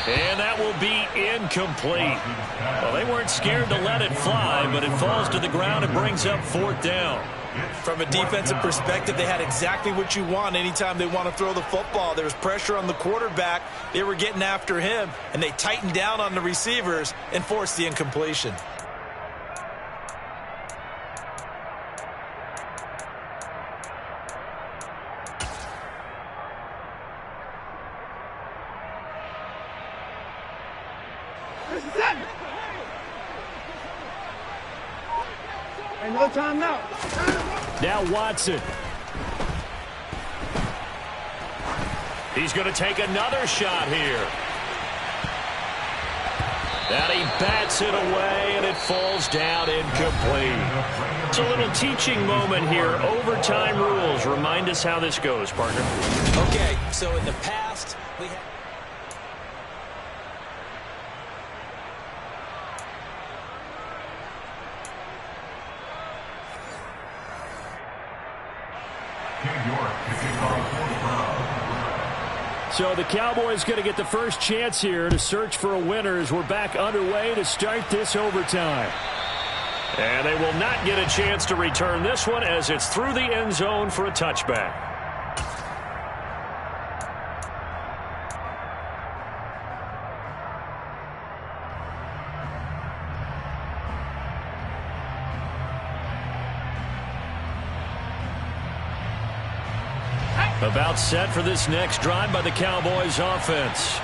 And that will be incomplete. Well, they weren't scared to let it fly, but it falls to the ground and brings up 4th down. From a defensive perspective, they had exactly what you want anytime they want to throw the football. There was pressure on the quarterback. They were getting after him, and they tightened down on the receivers and forced the incompletion. No time now. Now Watson. He's going to take another shot here. And he bats it away, and it falls down incomplete. It's a little teaching moment here. Overtime rules. Remind us how this goes, partner. Okay, so in the past, we had... So the Cowboys going to get the first chance here to search for a winner as we're back underway to start this overtime. And they will not get a chance to return this one as it's through the end zone for a touchback. About set for this next drive by the Cowboys offense.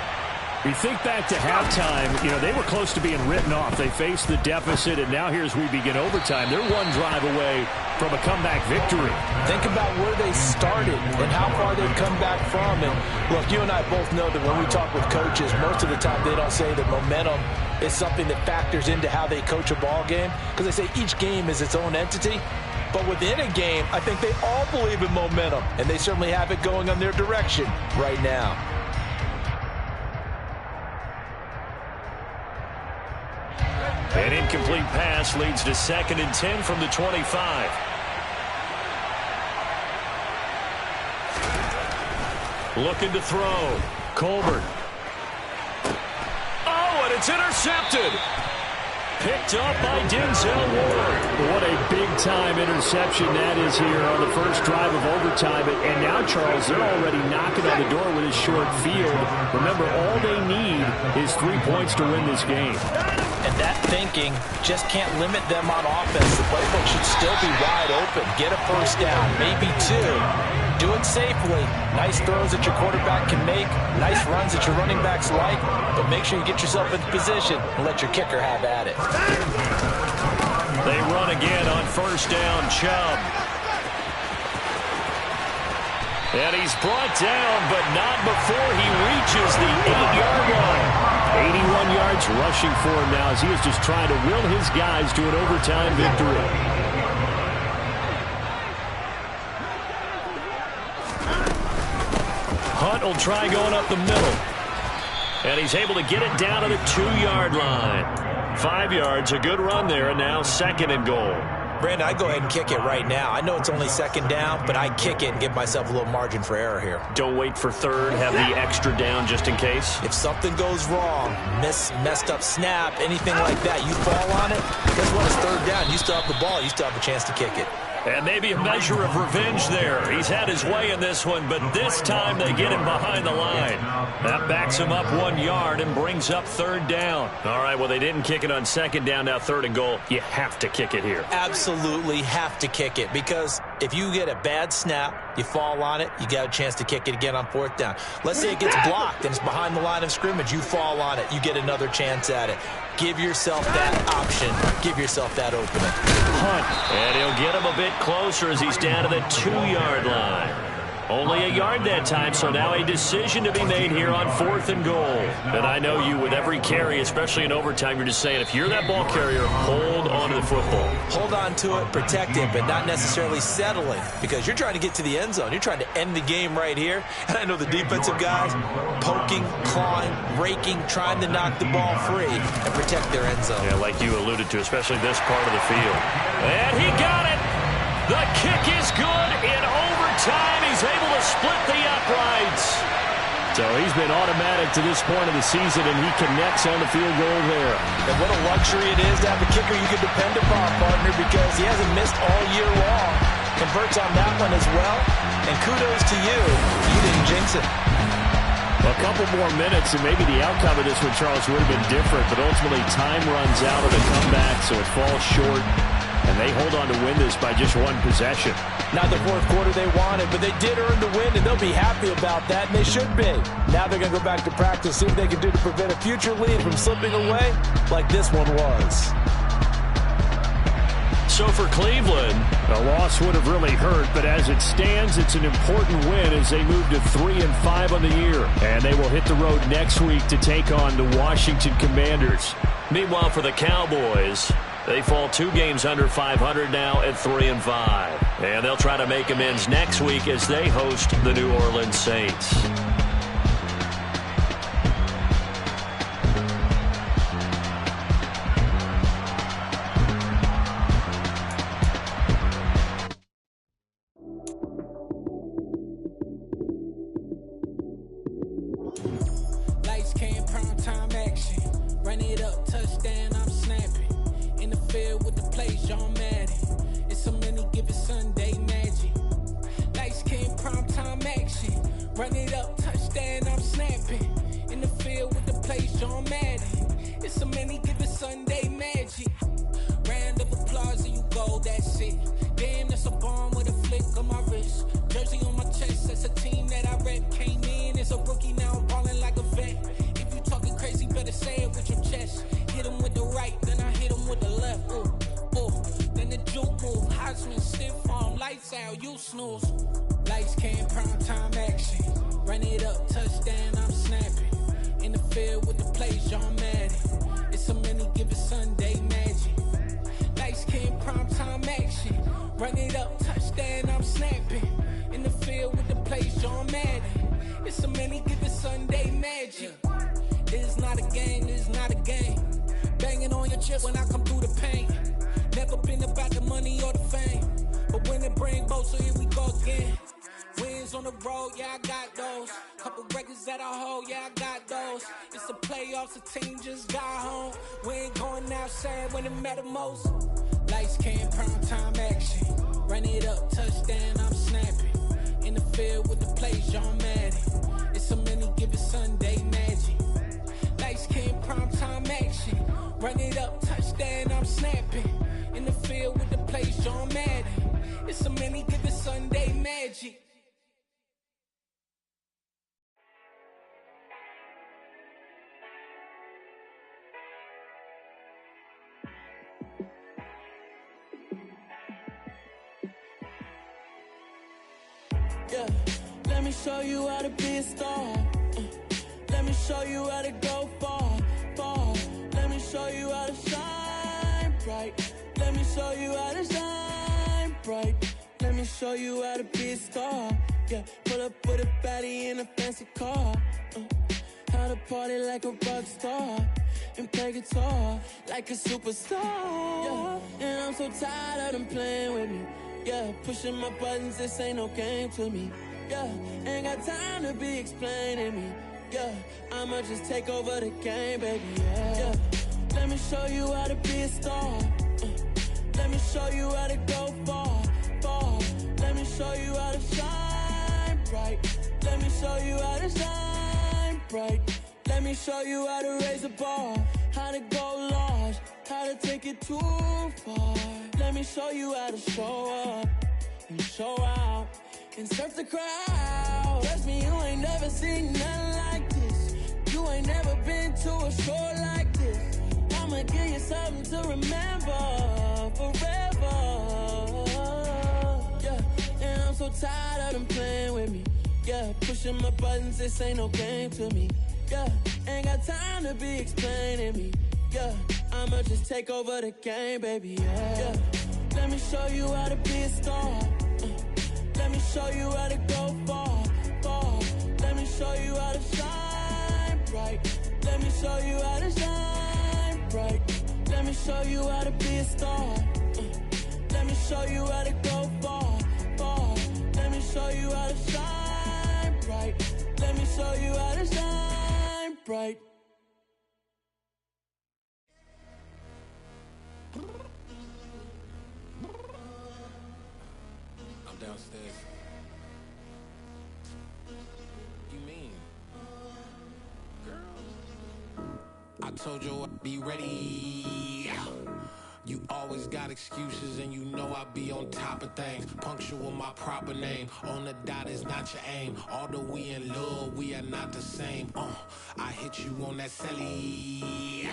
We think back to halftime, they were close to being written off. They faced the deficit, and now here's we begin overtime. They're one drive away from a comeback victory. Think about where they started and how far they've come back from. And look, you and I both know that when we talk with coaches, most of the time they don't say that momentum is something that factors into how they coach a ball game, because they say each game is its own entity. But within a game, I think they all believe in momentum, and they certainly have it going on their direction right now. An incomplete pass leads to 2nd and 10 from the 25. Looking to throw. Colbert. Oh, and it's intercepted. Picked up by Denzel Ward. What a big-time interception that is here on the first drive of overtime. And now, Charles, they're already knocking on the door with a short field. Remember, all they need is 3 points to win this game. And that thinking just can't limit them on offense. The playbook should still be wide open. Get a first down, maybe 2. Do it safely. Nice throws that your quarterback can make. Nice runs that your running backs like. But make sure you get yourself in position and let your kicker have at it. They run again on first down. Chubb. And he's brought down, but not before he reaches the 8-yard line. 81 yards rushing for him now as he is just trying to will his guys to an overtime victory. Hunt will try going up the middle. And he's able to get it down to the 2-yard line. 5 yards, a good run there, and now 2nd and goal. Brandon, I go ahead and kick it right now. I know it's only 2nd down, but I kick it and give myself a little margin for error here. Don't wait for 3rd, have the extra down just in case. If something goes wrong, messed up snap, anything like that, you fall on it, guess what? It's 3rd down. You still have the ball. You still have a chance to kick it. And maybe a measure of revenge there. He's had his way in this one, but this time they get him behind the line. That backs him up 1 yard and brings up 3rd down. All right, well, they didn't kick it on 2nd down, now 3rd and goal. You have to kick it here. Absolutely have to kick it, because if you get a bad snap, you fall on it, you got a chance to kick it again on 4th down. Let's say it gets blocked and it's behind the line of scrimmage. You fall on it, you get another chance at it. Give yourself that option. Give yourself that opening. Hunt. And he'll get him a bit closer as he's down to the 2-yard line. Only a yard that time, so now a decision to be made here on 4th and goal. And I know you, with every carry, especially in overtime, you're just saying, if you're that ball carrier, hold on to the football. Hold on to it, protect it, but not necessarily settling, because you're trying to get to the end zone. You're trying to end the game right here. And I know the defensive guys poking, clawing, raking, trying to knock the ball free and protect their end zone. Yeah, like you alluded to, especially this part of the field. And he got it! The kick is good in overtime. He's able to split the uprights. So he's been automatic to this point of the season, and he connects on the field goal there. And what a luxury it is to have a kicker you can depend upon, partner, because he hasn't missed all year long. Converts on that one as well. And kudos to you. You didn't jinx it. A couple more minutes, and maybe the outcome of this one, Charles, would have been different, but ultimately time runs out of the comeback, so it falls short. And they hold on to win this by just 1 possession. Not the 4th quarter they wanted, but they did earn the win, and they'll be happy about that, and they should be. Now they're going to go back to practice, see what they can do to prevent a future lead from slipping away like this one was. So for Cleveland, a loss would have really hurt, but as it stands, it's an important win as they move to 3-5 on the year. And they will hit the road next week to take on the Washington Commanders. Meanwhile, for the Cowboys, they fall 2 games under 500 now at 3-5. And they'll try to make amends next week as they host the New Orleans Saints. Lights, cam, prime time action. Run it up, touchdown, I'm snapping. In the field with the plays, John Madden. It's so many, give it Sunday magic. Lights, cam, prime time action. Run it up, touchdown, I'm snapping. In the field with the plays, John Madden. It's so many, give it Sunday magic. Round of applause and you go, that's it. Damn, that's a bomb with a flick on my wrist. Jersey on my chest, that's a team that I rep. Came in as a rookie, now I'm ballin' like a vet. If you talking crazy, better say it with your chest. Hit him with the right, then I hit him with the left. Ooh, ooh. Then the juke move, Heisman stiff arm, lights out, you snooze. Lights, cam, prime time action. Run it up, touchdown, I'm snapping. In the field with the plays, John Madden. It's so many, give it Sunday magic. Lights, cam, prime time action. Run it up, touchdown, I'm snapping. In the field with the plays, John Madden. It's so many, give it Sunday magic. This is not a game, this is not a game. Banging on your chest when I come through the pain. Never been about the money or the fame. But when it bring both, so here we go again. Wins on the road, yeah, I got those. Couple records that I hold, yeah, I got those. It's the playoffs, the team just got home. We ain't going outside when it matter most. Lights, cam, prime time action. Run it up, touchdown, I'm snapping. In the field with the plays, John Madden. It's so many, give it Sunday magic. Lights, cam, prime time action. Run it up, touchdown, I'm snapping. In the field with the plays, John Madden. It's so many, give it Sunday magic. Yeah, let me show you how to be a star. Let me show you how to go far, far. Let me show you how to shine bright. Let me show you how to shine bright. Let me show you how to be a star. Yeah, pull up with a baddie in a fancy car. How to party like a rock star and play guitar like a superstar. Yeah, and I'm so tired of them playing with me. Yeah, pushing my buttons, this ain't no game to me. Yeah, ain't got time to be explaining me. Yeah, I'ma just take over the game, baby. Yeah, let me show you how to be a star. Let me show you how to go far, far. Let me show you how to shine bright. Let me show you how to shine bright. Let me show you how to raise a bar, how to go large, how to take it too far. Let me show you how to show up and show out and surf the crowd. Trust me, you ain't never seen nothing like this. You ain't never been to a show like this. I'ma give you something to remember forever. Yeah, and I'm so tired of them playing with me. Yeah, pushing my buttons, this ain't no game to me. Yeah, ain't got time to be explaining me. Yeah, I'ma just take over the game, baby. Yeah, let me show you how to be a star. Let me show you how to go far, far. Let me show you how to shine bright. Let me show you how to shine bright. Let me show you how to be a star. Let me show you how to go far, far. Let me show you how to shine bright. Let me show you how to shine bright. I'm downstairs. You mean? Girl, I told you I'd be ready. You always got excuses and you know I be on top of things. Punctual my proper name. On the dot is not your aim. Although we in love, we are not the same. I hit you on that celly.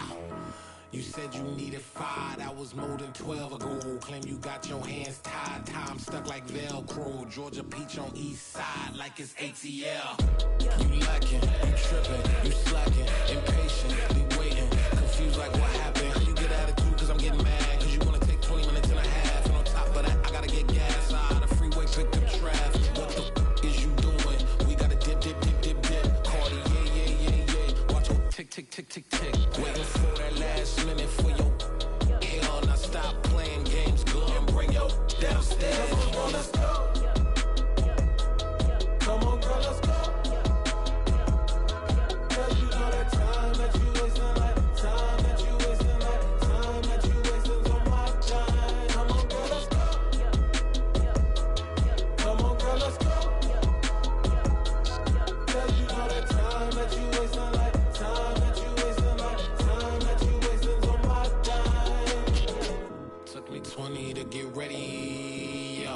You said you needed 5, that was more than 12 ago. Claim you got your hands tied, time stuck like Velcro. Georgia Peach on east side like it's ATL. You lacking, you tripping, you slacking, impatient, waiting, confused like what happened. How you get attitude cause I'm getting mad, cause you wanna take 20 minutes and a half. And on top of that, I gotta get gas out of the freeway, pick up traffic. What the f is you doing? We gotta dip, dip, dip, dip, dip. Cardi, yeah. Watch your tick, tick, tick, tick, tick. Waiting for that last minute for your hell. Now stop playing games, go and bring your downstairs. Come on, girl, let's go. Come on, girl, let's go. Cause you know that time that you wasting, like time that you wasting, like time that you wasting on my time. Come on, girl, let's go. Come on, girl, let's go. Cause you know that time that you wasting, like time that you wasting, like time that you wasting on my time. Took me 20 to get ready, yo.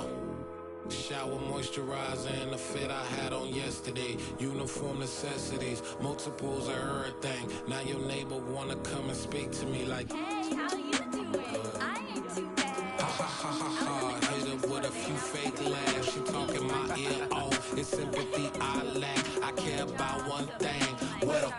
Shower, moisturizer, and the fit I had on yesterday. Uniform necessities, multiples of everything. Now your neighbor wanna come and speak to me like, Hey, how you doing? I ain't too bad. ha ha ha ha ha. Hit her with a few fake laughs. She talking my ear off. It's sympathy I lack. I care about one thing. What up?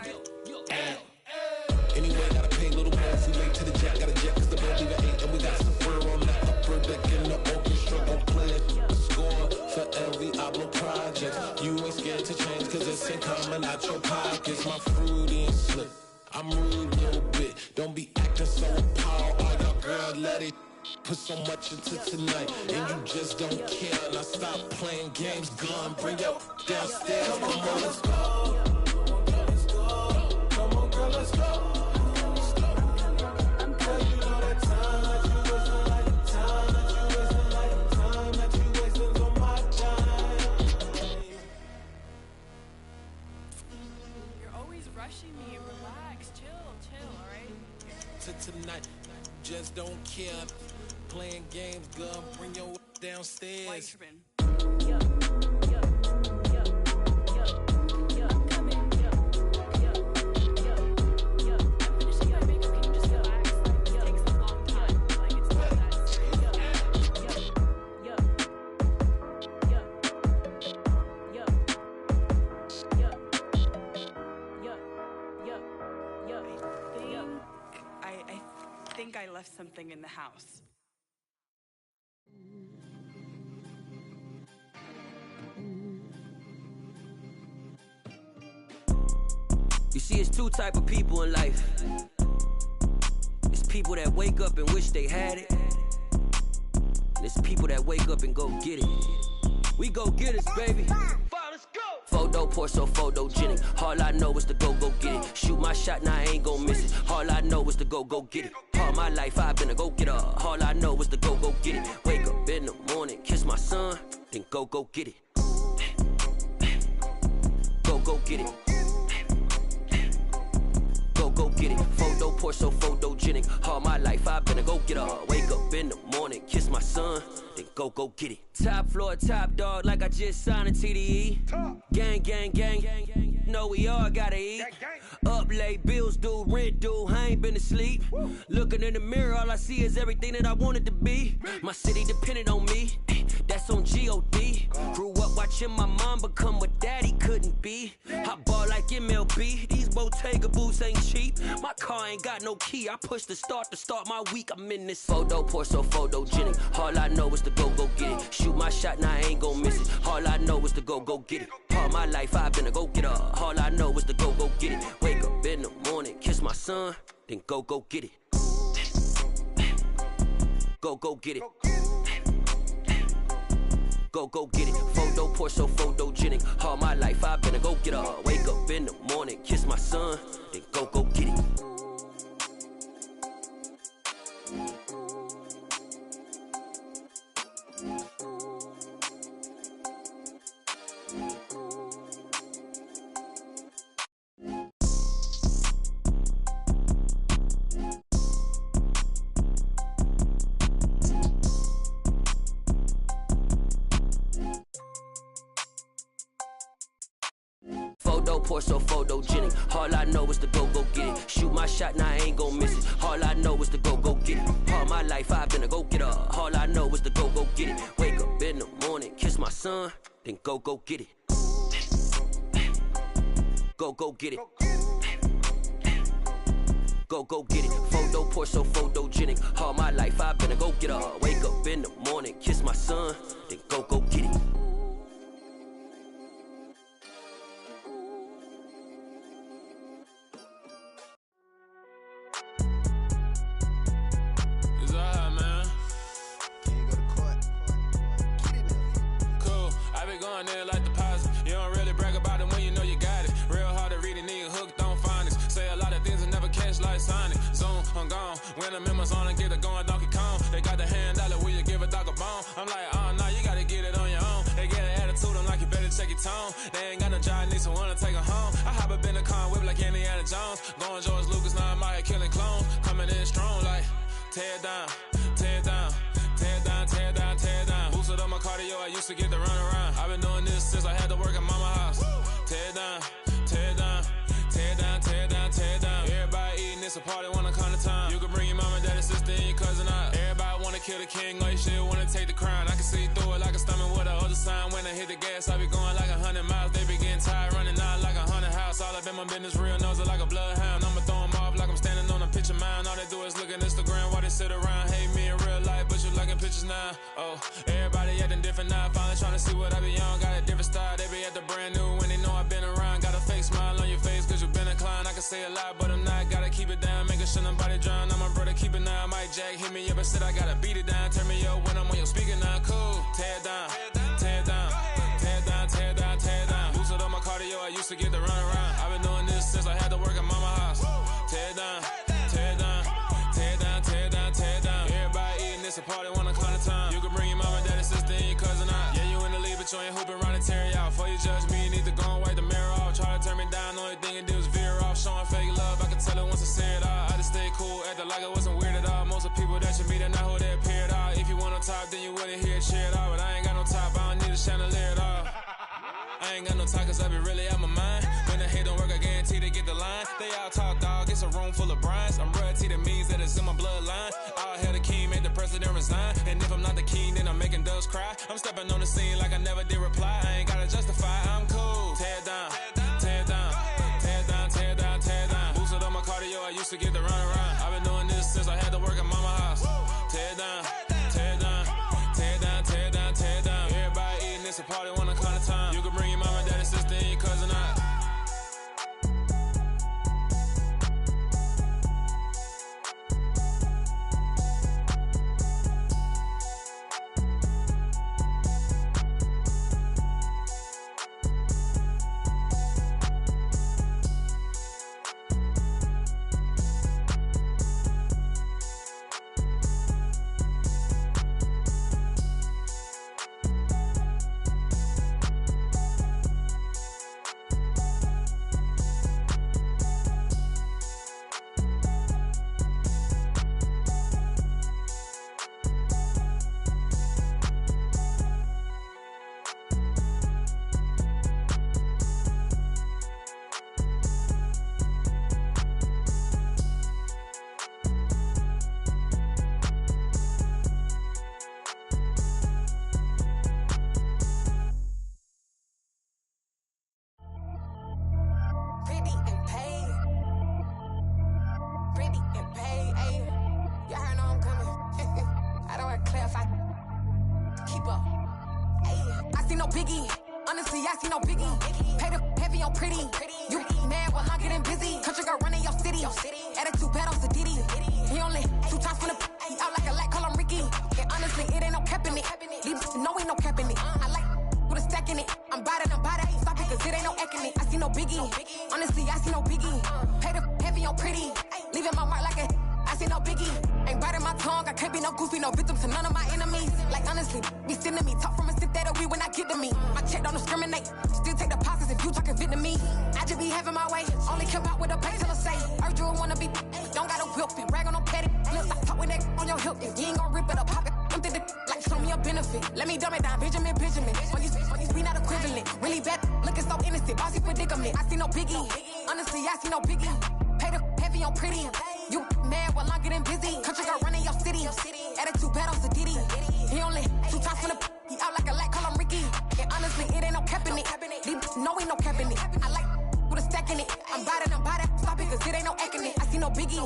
Anyway, gotta pay a little more. We late to the jack, got a jet cause the boat leave at 8. And we got Safari on that upper deck in the orchestra. Gon' play it, score for every album project. You ain't scared to change cause it's ain't coming out your pockets. My fruity and slick, I'm rude a little bit. Don't be acting so appalled. Oh, your girl, let it put so much into tonight. And you just don't care. Now stop playing games, gun, bring your downstairs. Come on, let's go. Come on, girl, let's go. Rushing me, relax, chill, alright? To tonight, just don't care. Playing games, gun, bring your downstairs. Why you tripping? I think I left something in the house. You see, it's two type of people in life. It's people that wake up and wish they had it. And it's people that wake up and go get it. We go get it, baby. Let's go. Photo pour so photogenic. All I know is to go get it. Shoot my shot, now I ain't gon' miss it. All I know is to go get it. All my life I've been a go-getter. All I know is to go get it. Wake up in the morning, kiss my son, then go get it. Go get it. Go get it. Photo pour so photogenic. All my life I've been a go-getter. Wake up in the morning, kiss my son, then go get it. Top floor, top dog, like I just signed a TDE. Gang. Know we all gotta eat. Up late, bills due, rent due, I ain't been asleep. Looking in the mirror, all I see is everything that I wanted to be. My city depended on me, that's on G.O.D. Grew up watching my mom become what daddy couldn't be. I ball like MLB, these Bottega boots ain't cheap. My car ain't got no key, I push the start to start my week. I'm in this photo pour so photogenic. All I know is to go get it. Shoot my shot, now I ain't gon' miss it. All I know is to go get it. All my life I've been a go-getter. All I know is to go get it. Wake up in the morning, kiss my son, then go get it. Go get it. Go get it. Photo pour so photogenic. All my life I've been a go-getter. Wake up in the morning, kiss my son, then go get it. Photo, pour so photogenic. All I know is to go get it. Shoot my shot, now I ain't gon' miss it. All I know is to go get it. All my life I've been a go-getter. All I know is to go get it. Wake up in the morning, kiss my son, then go get it. Go get it. Go get it. Photo, pour so photogenic. All my life I've been a go-getter. Wake up in the morning, kiss my son, then go get it. It's alright, man. Cool. I be going there like deposit. You don't really brag about it when you know you got it. Real hard to read a nigga hooked on phonics. Say a lot of things and never catch like Sonic. Zoom, I'm gone. When I'm in my zone, I get it going Donkey Kong. They got the hand dollar, will you give a dog a bone? I'm like, oh, no, you gotta get it on your own. They get an attitude, I'm like, you better check your tone. They ain't got no job, need someone to take her home. I hop up in the car, whip like Indiana Jones. Going George Lucas, now I'm out here killing clones. Coming in strong like, tear down, tear down, tear down, tear down, tear down. Boosted up my cardio, I used to get to run around. I've been doing this since I had to work at mama house. Tear down, tear down, tear down, tear down, tear down. Everybody eating, it's a party, wanna come to time. You can bring your mama, daddy, sister, and your cousin out. Everybody wanna kill the king, or you shit wanna take the crown. I can see through it like a stomach with a other sign. When I hit the gas, I be going like 100 miles. They be getting tired, running out like 100 house. All up in my business, real nose like a bloodhound. I'ma throw them off like I'm standing on a picture mound. All they do is look at Instagram while they sit around. Hate me in real life, but you liking pictures now. Oh, everybody acting different now. Finally trying to see what I be on. Got a different style, they be at the brand new when they know I've been around. Got a fake smile on your face cause you been inclined. I can say a lot, but I'm not. Gotta keep it down, making sure nobody drown. I'm my brother, keep it now. Mike Jack hit me up and said I gotta beat it down. Turn me up when I'm on your speaker now. Cool, tear down, tear down, tear down, tear down, tear down. Boosted up my cardio, I used to get to run around. I've been doing this since I had to work at mama house. Tear down, tear down, tear down, tear down, tear down. Everybody eating, it's a party, wanna come to time. You can bring your mama, daddy, sister, and your cousin out. Yeah, you in the lead, but you ain't hooping around and tear out. Before you judge me, you need to go and wipe the mirror off. Try to turn me down, only thing you do is veer off. Showing fake love, I can tell it once I say it all. I just stay cool, acting like I wasn't weird at all. Most of the people that you meet are not who they appear at all. If you want on top, then you wouldn't hear it cheer at all. But I ain't got no top, I don't need a chandelier at all. I ain't got no talk cause I be really out my mind. When the hate don't work, I guarantee they get the line. They all talk dog, it's a room full of brines. I'm royalty, that means that it's in my bloodline. All hail the king, made the president resign. And if I'm not the king, then I'm making doves cry. I'm stepping on the scene like I never did reply. I ain't gotta justify, I'm cool. Tear down, tear down, tear down, tear down, tear down. Boosted up my cardio, I used to get to run around. I've been doing this since I had to work at mama house. Tear down, tear down, tear down, tear down, tear down. Everybody eating, it's a party, wanna come to time. You can bring your mama, daddy, sister, and your cousin out. Let me dumb it down, Benjamin. When you we not equivalent. Really bad, looking so innocent, bossy predicament. I see no biggie, honestly, I see no biggie. Pay the heavy on pretty. You mad while I'm getting busy. Country girl running your city. Attitude bad on Diddy. He only 2 times from the he out like a light, call him Ricky. And honestly, it ain't no cap in it. No, ain't no cap in it. I like with a stack in it. I'm bad, stop it, cause it ain't no acting it. I see no biggie.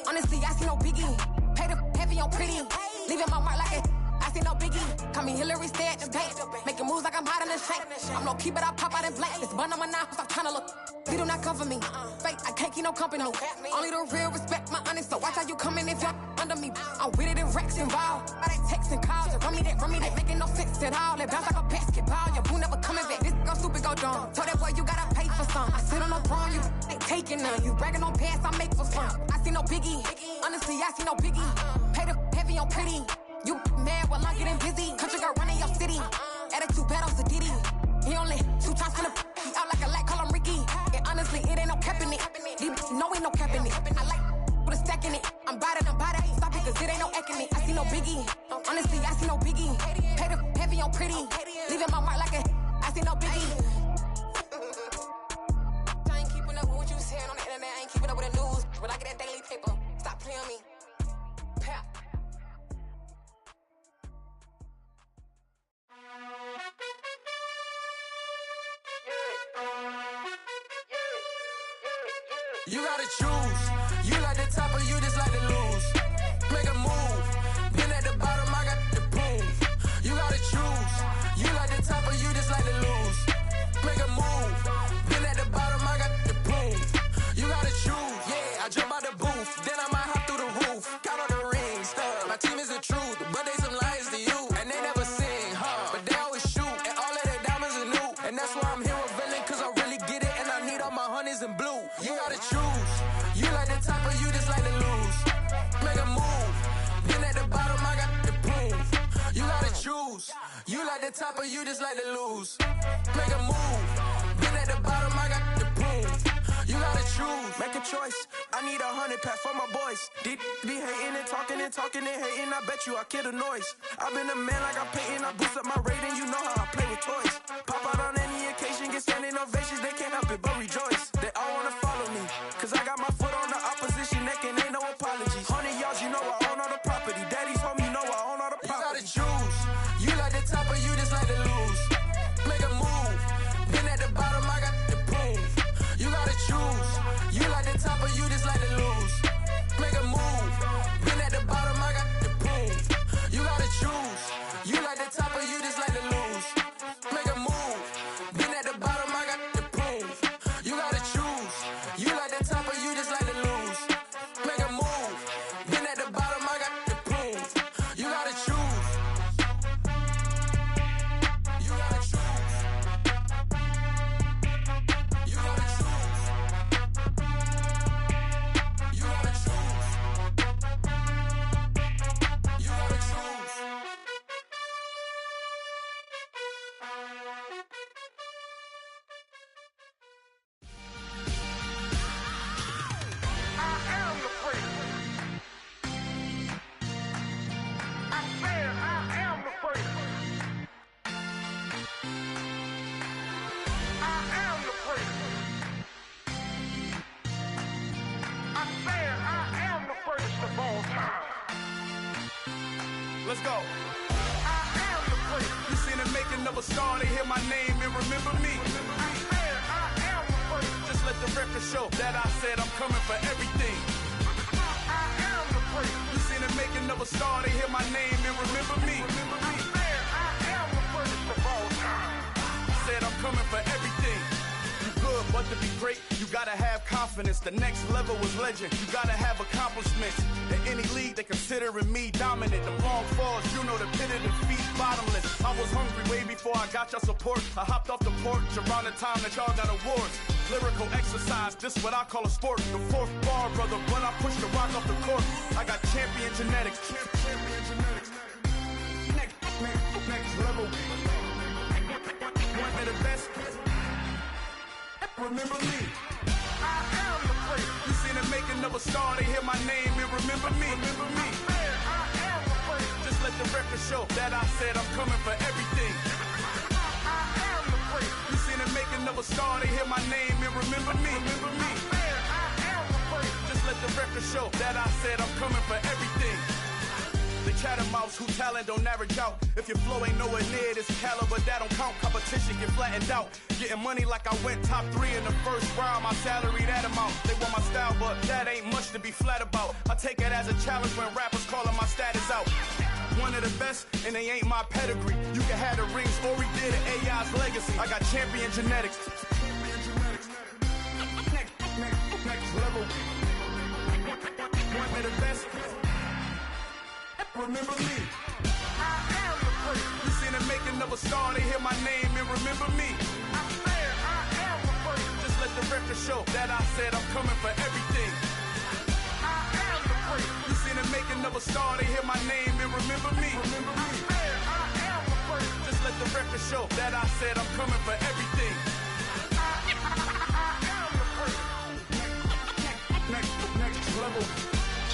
Honestly, I see no biggie. Pay the heavy on pretty. Leaving my mark like it. I see no biggie. Call me Hillary, stay at the bank. Making moves like I'm hot in the shank. I'm low key, but I pop out in blank. This bun on my knife, stop trying to look. They do not come for me. Fake, I can't keep no company. Only the real respect my honest. So watch how you coming if you're under me. I'm with it and Rex involved. I they texting calls. Run me that, making no sense at all. They bounce like a basketball. Your boo never coming back. This go stupid, go dumb. Told that boy you gotta pay for some. I sit on the throne, you ain't taking none. You bragging on past, I make for fun. I see no biggie. Honestly, I see no biggie. Pay the heavy on pretty. You mad while I'm getting busy. Country girl running your city. Attitude bad on Diddy. He only 2 times from the he out like a light, call him Ricky. And honestly, it ain't no cap in it. No, ain't no cap in it. I like with a stack in it. I'm bad, stop it, cause it ain't no acting it. I see no biggie. Honestly, I see no biggie. Pay the heavy on pretty. Leaving my mark like a I see no biggie. I ain't keeping up with what you saying on the internet. I ain't keeping up with the news. But I get that daily paper. Stop playing me. Pap. You gotta choose. You like the top or you just like to lose. Make a move. Been at the bottom, I got the proof. You gotta choose. You like the top or you just like to lose. Make a move. Been at the bottom, I got the proof. You gotta choose. Yeah, I jump out the booth. Then I might hop through the roof. Count on the rings. My team is the truth, but they some liars to you. And they never sing, but they always shoot. And all of their diamonds are new. And that's why I'm here with Villain, cause I really get it. And I need all my honeys in blue. You gotta choose. You like the top or you just like to lose. Make a move. Been at the bottom, I got the proof. You gotta choose. You like the top or you just like to lose. Make a move. Been at the bottom, I got the proof. You gotta choose. Make a choice. I need 100 pack for my boys. Be hating and talking and hating. I bet you I kill the noise. I've been a man like I'm painting. I boost up my rating. You know how I play with toys. Pop out on any occasion, get standing ovations. They can't help it but rejoice. They all wanna follow me, cause I got my foot on the opposition neck and ain't no apologies. 100 yards, you know I own all the property. Daddy's home, you know I own all the property. You gotta choose. You like the top or you just like to lose. Make a move. Been at the bottom, I got the proof. You gotta choose. You like the top or you just like to lose. Make a move. Been at the bottom, I got the proof. You gotta choose. You like the top or you just like to lose. Make a move. Been at the bottom, I got the proof. You gotta choose. You like the top or you just like to lose. Make a move. Been at the bottom, I got the proof. You gotta choose. You gotta choose. You gotta choose. You gotta choose. You gotta choose. Let's go. I am the prince. You seen the making of a star, they hear my name and remember me. I am the prince. Just let the record show that I said I'm coming for everything. I am the prince. You seen the making of a star, they hear my name and remember me. I am the prince of all time. Said I'm coming for everything. Good, but to be great, you gotta have confidence. The next level was legend. You gotta have accomplishments. In any league, they considering me dominant. The long falls, you know the pit of defeat, bottomless. I was hungry way before I got your support. I hopped off the porch around the time that y'all got awards. Lyrical exercise, this what I call a sport. The fourth bar, brother, when I push the rock off the court. I got champion genetics. Champion genetics. Next level. One of the best. Remember me. I am the prince. You seen the making of a star, they hear my name and remember me. Remember me. I am the prince. Just let the record show that I said I'm coming for everything. I am making of a star, they hear my name and remember me. Just let the record show that I said I'm coming for everything. The catamounts who talent don't average out. If your flow ain't nowhere near this caliber, that don't count. Competition get flattened out. Getting money like I went top 3 in the first round. My salary that amount. They want my style, but that ain't much to be flat about. I take it as a challenge when rappers calling my status out. One of the best, and they ain't my pedigree. You can have the rings, or we did it, AI's legacy. I got champion genetics. Next level. One of the best. Remember me. I am the first. You seen the making of a star, they hear my name and remember me. I am the first. Just let the record show that I said I'm coming for everything. I am the first. You seen the making of a star, they hear my name and remember me. I am the first. Just let the record show that I said I'm coming for everything. I am the first. Next level.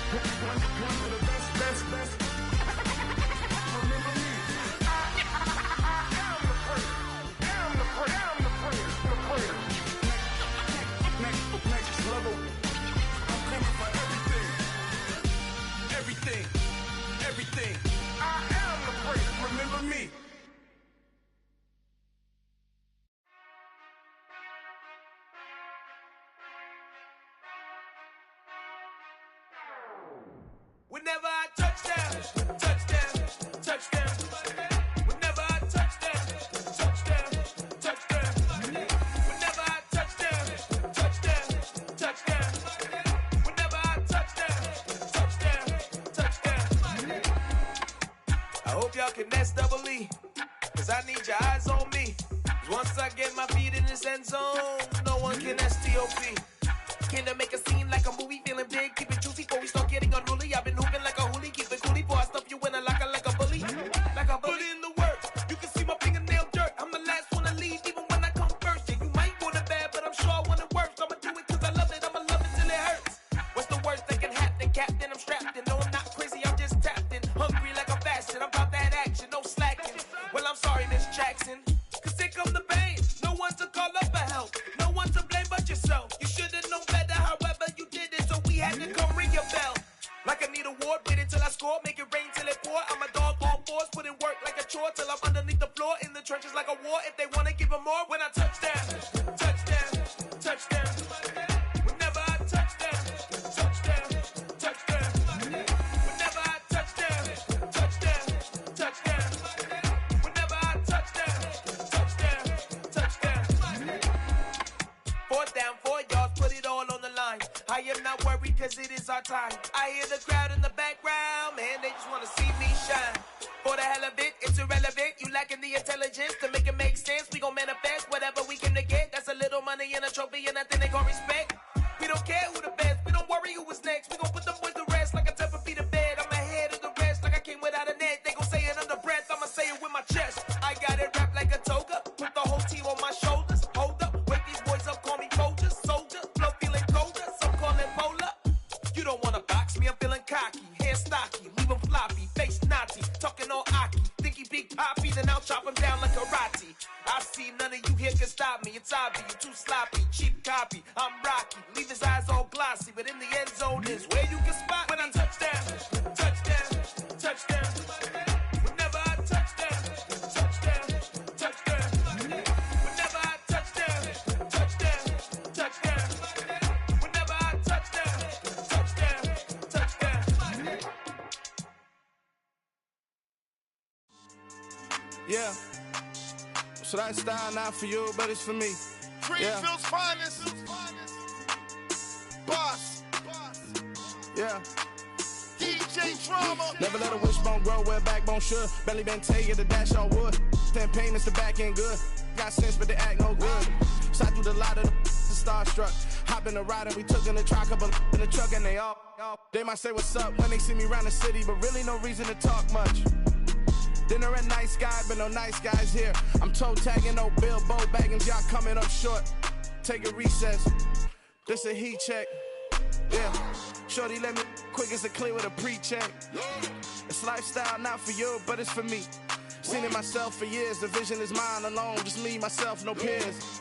One of the best. Remember me. I am the first. I'm the first. Next level. I'm coming for everything. I am the first. Remember me. Whenever I touch down. Whenever I touch down. Whenever I touch down. Whenever I touch down. I hope y'all can nest double E, cause I need your eyes on me. Cause once I get my feet in this end zone, no one can STOP. Can I make a scene like a movie, feeling big, keep it juicy before we start getting unruly. I've been hooping like a hoolie, keep it coolie before I stuff you in a locker like a bully. Put in the work, you can see my fingernail dirt. I'm the last one to leave, even when I come first. Yeah, you might want it bad, but I'm sure I want it worse. I'ma do it cause I love it, I'ma love it till it hurts. What's the worst that can happen, Captain? I'm strapped in, no I'm not crazy, I'm just tapped in. Hungry like I'm fasting, I'm about that action, no slacking. Well, I'm sorry, Miss Jackson, cause here come the pain. No one to call up for help, no one to blame but yourself. You should've known better, however you did it, so we had to come ring your bell. Like I need a ward, wait until I score, make it rain till it pour. I'm a dog on force, put in work like a chore till I'm underneath the floor, in the trenches like a war. If they wanna give them more, when I touch down. Whenever I touch down. Whenever I touch down. Whenever I touch down. 4th down, 4 yards, put it all on the line. I am not worried cause it is our time. I hear the crowd in the background, man, they just wanna see me shine. For the hell of it, it's irrelevant. You lacking the intelligence to make it make sense. We gon' manifest whatever we came to get. That's a little money and a trophy and nothing they gon' respect. We don't care who the best, we don't worry who was next. We gon' put them boys to rest like a 10 feet of bed. I'm ahead of the rest like I came without a net. They gon' say it under breath, I'ma say it with my chest. I got it wrapped like a toga, put the whole team on my shoulders. Hold up, wake these boys up, call me Folger, soldier, flow feeling colder, some call it polar. You don't wanna box me, I'm feeling cocky, hair stocky, leave him floppy, face naughty, talking all aki, think he big poppy, then I'll chop him down like karate. I see none of you here can stop me, it's obvious, you too sloppy, cheap copy, I'm Rocky, leave his eyes all glossy, but in the end zone is where you can spot when I touch down. Whenever I touch down. Whenever I touch down. Whenever I touch down. Yeah. So that style not for you, but it's for me. Greenfield's finest. Boss. Yeah. DJ Drama. Never let a wishbone grow where a backbone should. Belly been tell you the dash all wood. 10 payments, the back end good. Got sense, but they act no good. Shot through the lot of the starstruck. Hop in the ride and we took in the truck, couple in the truck, and they all. They might say what's up when they see me around the city, but really no reason to talk much. Dinner at Nice Guy, but no nice guys here. I'm toe tagging, no Bilbo Baggins, y'all coming up short. Take a recess. This a heat check. Yeah. Shorty let me quick as a clear with a pre-check. It's lifestyle not for you, but it's for me. Seen it myself for years. The vision is mine alone. Just me, myself, no peers.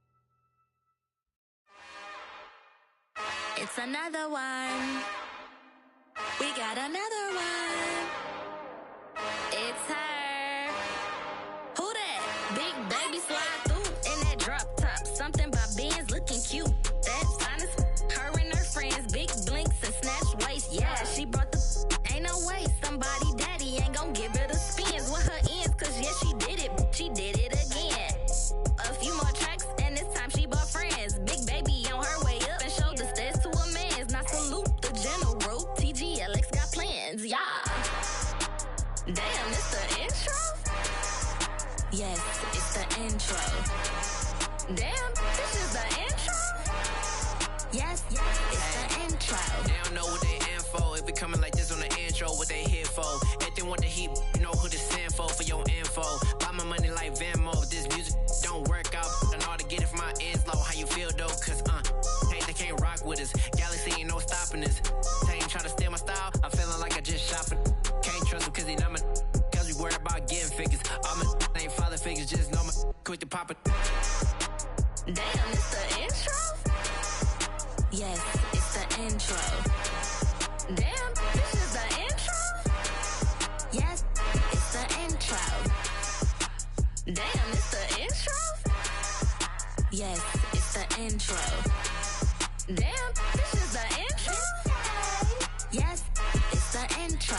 It's another one. We got another one. It's her. Who that? Big baby slide through in that drop top. Something about Benz looking cute. That's honest. Her and her friends, big blinks and snatched waist. Yeah, she brought the. Ain't no way somebody daddy ain't gon' give her the spins with her ends. Cause yeah, she did it. She did it again. A few more tracks and this time she bought friends. Big baby on her way up and showed the stairs to a man's. Now salute the general. TGLX got plans. Yeah. Damn, it's the intro? Yes, it's the intro. Damn, this is the intro? Yes, it's the intro. They don't know what they in for. If it coming like this on the intro, what they here for? Everything want the heat, you know who to send for your info. Buy my money like Venmo. If this music don't work out, I know how to get it from my ends low. How you feel though? Cause they can't rock with us. Galaxy ain't no stopping us. They ain't try to steal my style. I'm feeling like I just shot for. Can't trust him cause he not my. Cause we worried about getting figures. All my ain't father figures, just know my quick to pop it. Damn, it's the intro? Yes, it's the intro. Damn, this is the intro? Yes, it's the intro. Damn, it's the intro? Yes, it's the intro. Damn, this is the intro? Yes, it's the intro.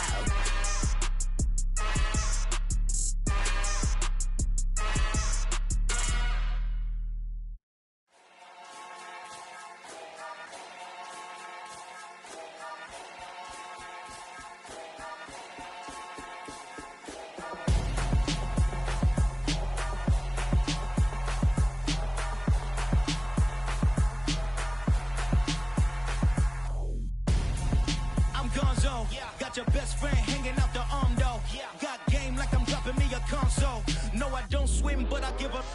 Got your best friend hanging out the arm though. Got game like I'm dropping me a console. No, I don't swim, but I give up.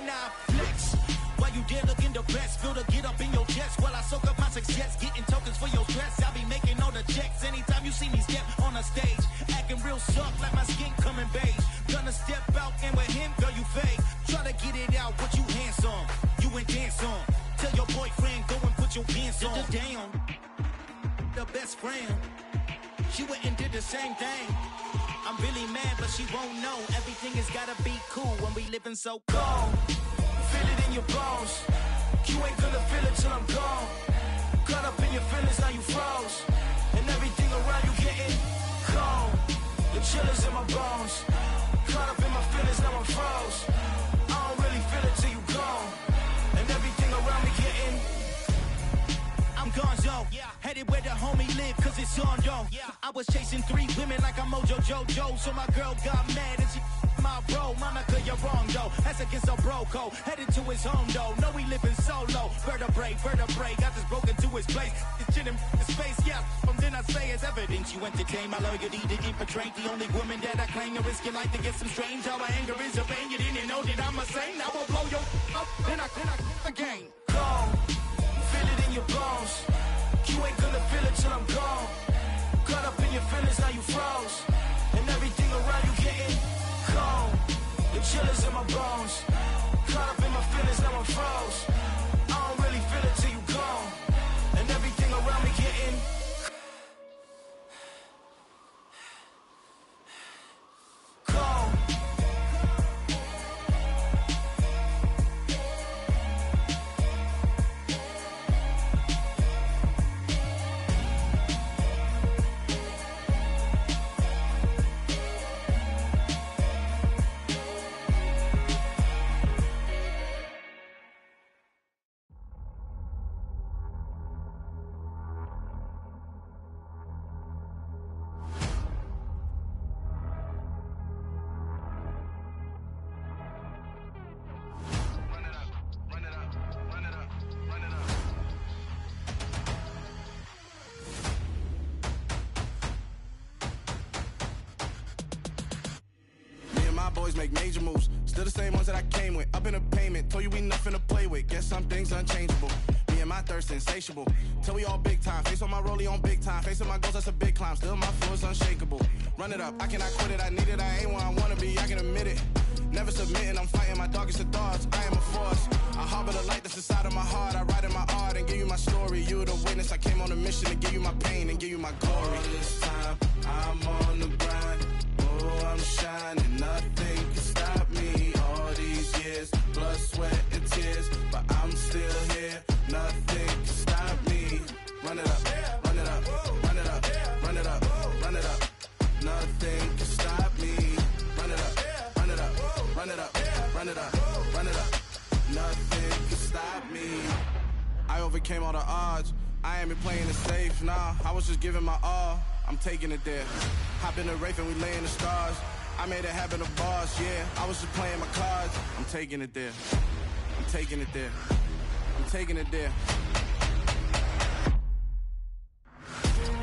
Now flex. While you there looking the best, feel the get up in your chest while I soak up my success. Getting tokens for your stress. I be making all the checks anytime you see me step on a stage. Acting real soft like my skin coming beige. Gonna step out and with him, girl, you fake. Try to get it out, but you handsome. You ain't dance on. Tell your boyfriend, go and put your pants on. Down. The best friend. She went and did the same thing. I'm really mad, but she won't know. Everything has gotta be cool when we living so cold. Feel it in your bones. You ain't gonna feel it till I'm gone. Caught up in your feelings, now you froze. And everything around you getting cold. The chill is in my bones. Caught up in my feelings, now I'm froze. I don't really feel it till you gone. And everything around me getting I'm gonzo, headed where the homie live, cause it's on though. I was chasing 3 women like I'm Mojo Jojo, so my girl got mad and she my bro. Monica, you're wrong though, that's against a bro code. Headed to his home though, know he living solo. Vertebrae, got this broken to his place. It's chin in his face, yeah. From then I say it's evidence you entertain my loyalty to infiltrate. The only woman that I claim to risk your life to get some strange. How my anger is a pain, you didn't know that I'm a saint. I will blow your up, then I again. Go. Feel it in your bones. You ain't gonna feel it till I'm gone. Caught up in your feelings, now you froze. And everything around you getting cold. The chill is in my bones. Caught up in my feelings, now I'm froze. I don't really feel it till you gone. And everything around me getting cold. Boys make major moves, still the same ones that I came with. Up in a payment, told you we nothing to play with. Guess some things unchangeable. Me and my thirst insatiable. Till we all big time. Face on my rollie on big time. Facing my goals, that's a big climb. Still my flow is unshakable. Run it up, I cannot quit it. I need it, I ain't where I wanna be. I can admit it. Never submitting, I'm fighting my darkest of thoughts. I am a force. I harbor the light that's inside of my heart. I write in my art and give you my story. You're the witness. I came on a mission to give you my pain and give you my glory. All this time, I'm on the grind. Oh, I'm shining. Nothing can stop me. All these years, blood, sweat, and tears. But I'm still here. Nothing can stop me. Run it up, run it up, run it up, run it up, run it up. Nothing can stop me. Run it up, run it up, run it up, run it up, run it up. Nothing can stop me. I overcame all the odds. I ain't been playing it safe, nah. I was just giving my all. I'm taking it there. Hop in the Wraith and we lay in the stars. I made it happen to boss, yeah. I was just playing my cards. I'm taking it there. I'm taking it there. I'm taking it there.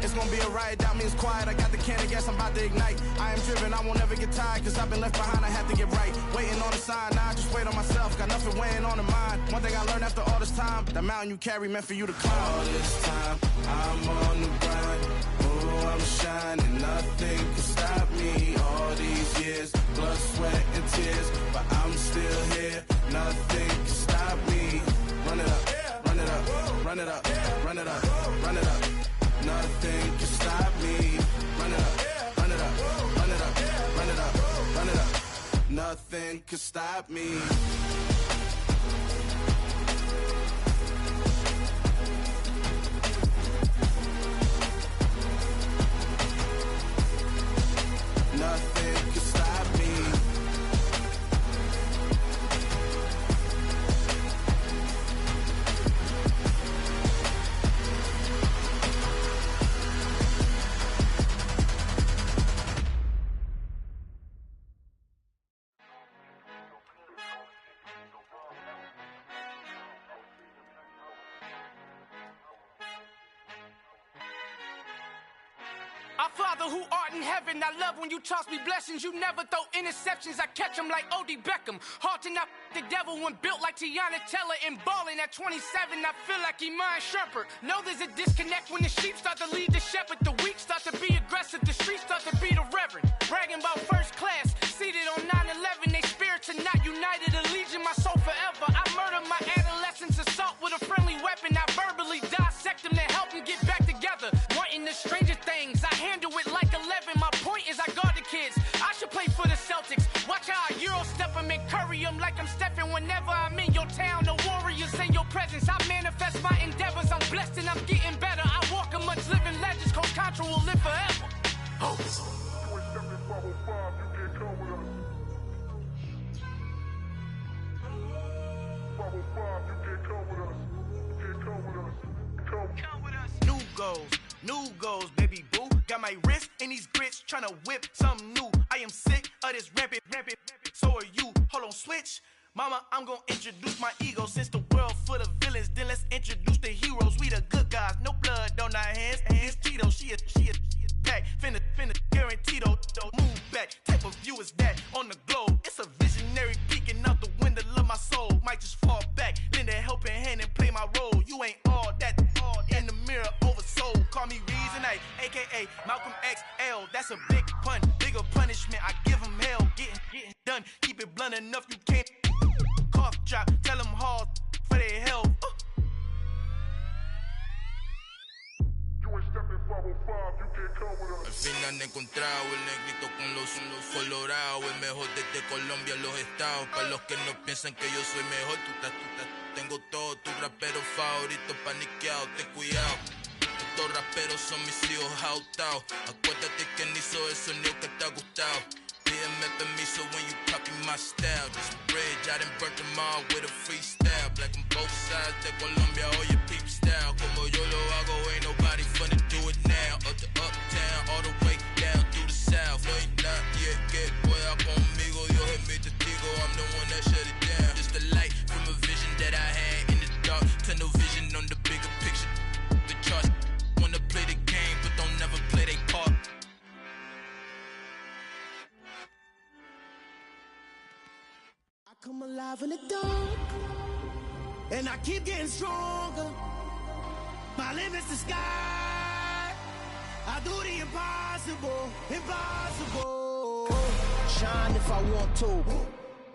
It's gonna be a riot, that means quiet. I got the can of gas, I'm about to ignite. I am driven, I won't ever get tired, cause I've been left behind, I have to get right. Waiting on the sign, now I just wait on myself. Got nothing weighing on the mind. One thing I learned after all this time, the mountain you carry meant for you to climb. All this time, I'm on the grind. Oh, I'm shining, nothing can stop me. All these years, blood, sweat, and tears. But I'm still here, nothing can stop me. Run it up, run it up, run it up, run it up, run it up. Nothing can stop me. Run it up, run it up, run it up, run it up, run it up. Nothing can stop me. Nothing can stop me. Our Father who art in heaven, I love when you toss me blessings. You never throw interceptions, I catch them like O.D. Beckham. Hard to not the devil when built like Tiana Teller. And balling at 27, I feel like Iman Shumpert. Know there's a disconnect when the sheep start to lead the shepherd. The weak start to be aggressive, the streets start to be the reverend. Bragging about first class, seated on 9/11. They spirits are not united, a legion, my soul forever. I murder my adolescence, assault with a friendly weapon. I verbally dissect them to help them get back together. Wanting the stranger things, I handle it like 11. My point is I guard the kids. I should play for the Celtics. Watch how I Euro step them and curry them like I'm Stephen. Whenever I'm in your town, the Warriors in your presence. I manifest my endeavors. I'm blessed and I'm getting better. I walk amongst living legends. Coach Contra will live forever. Oh. New goals, baby boo. Got my wrist in these grits, tryna whip something new. I am sick of this rampant. So are you. Hold on, switch. Mama, I'm gonna introduce my ego. Since the world full of villains, then let's introduce the heroes. We the good guys, no blood on our hands. Hands Cheeto, she a pack. Finna, guaranteed though. Move back, type of view is that on the globe. It's a visionary peeking out the window of my soul. Might just fall back, lend a helping hand and play my role. You ain't all that in the mirror oversold. Call me Reason A, aka Malcolm XL. That's a big pun, bigger punishment. I give him hell, getting done. Keep it blunt enough, you can't cough drop. Tell them hard for their health. Al fin han encontrado el negrito con los colorados, el mejor desde Colombia a los estados. Para los que no piensan que yo soy mejor, tengo todo, tu rapero favorito paniqueado, ten cuidado. Estos raperos son mis hijos adoptados. Acuérdate quién hizo el sonido que te ha gustado. Pídeme permiso when you copy my style. This bridge, I done burnt them all with a freestyle. Black on both sides de Colombia, oye peep style. Como yo lo hago, ain't nobody finna do it now. Up to uptown, all the way down through the south. No ain't not yet, que pueda conmigo. Dios es mi testigo, I'm the one that shut it down. Just a light from a vision that I had in the dark. Tunnel vision on the bigger picture. The charts wanna play the game, but don't never play their part. Come alive in the dark, and I keep getting stronger. My limit's the sky. I do the impossible, impossible. Shine if I want to,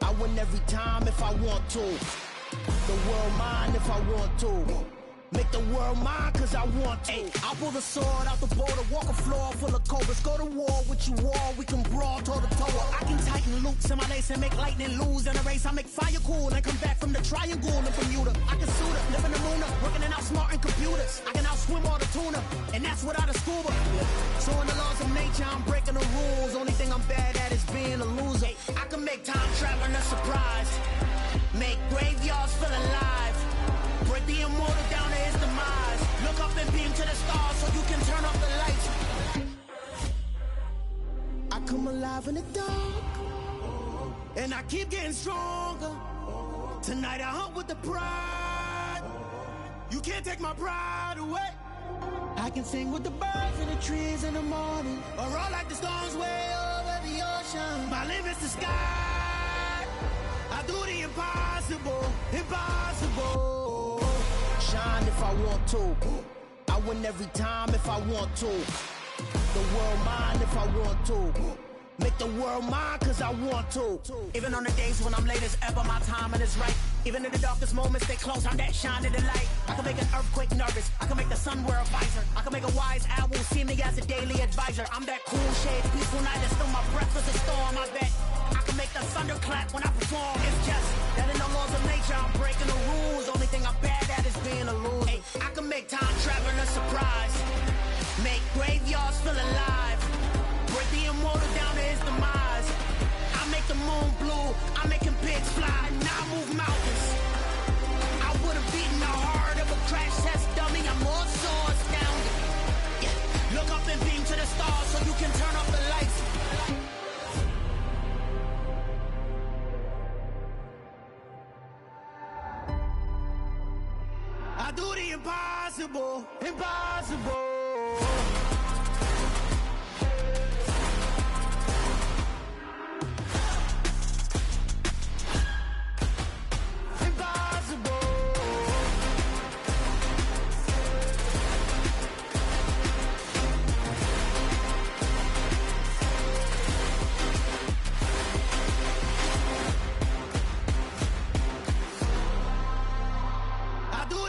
I win every time if I want to. The world mine if I want to. Make the world mine cause I want to. Ay, I'll pull the sword out the border, walk a floor full of cobras. Go to war with you all, we can brawl toe to toe. I can tighten loops in my lace and make lightning lose in a race. I make fire cool and come back from the triangle in Bermuda. I can suit up, live in the moon up, working and outsmarting computers. I can outswim all the tuna, and that's without a scuba. So in the laws of nature, I'm breaking the rules. Only thing I'm bad at is being a loser. I can make time traveling a surprise, make graveyards feel alive, break the immortal down to his demise. Look up and beam to the stars so you can turn off the lights. I come alive in the dark, and I keep getting stronger. Tonight I hunt with the pride. You can't take my pride away. I can sing with the birds and the trees in the morning, or roll like the storms way over the ocean. My limit's the sky. I do the impossible, impossible. Shine if I want to. I win every time if I want to. The world mine if I want to. Make the world mine cause I want to. Even on the days when I'm late as ever, my timing is right. Even in the darkest moments, stay close, I'm that shine of the light. I can make an earthquake nervous, I can make the sun wear a visor. I can make a wise owl see me as a daily advisor. I'm that cool shade, peaceful night, and still my breath is a storm, I bet. I can make the thunder clap when I perform. It's just that in the laws of nature, I'm breaking the rules. Only thing I'm bad at is being a loser. Ay, I can make time traveling a surprise, make graveyards feel alive, break the immortal down to his demise. I make the moon blue, I'm making pigs fly, now I move mountains. I would have beaten the heart of a crash test dummy. I'm more so astounded. Yeah. Look up and beam to the stars so you can turn off the lights. I do the impossible, impossible.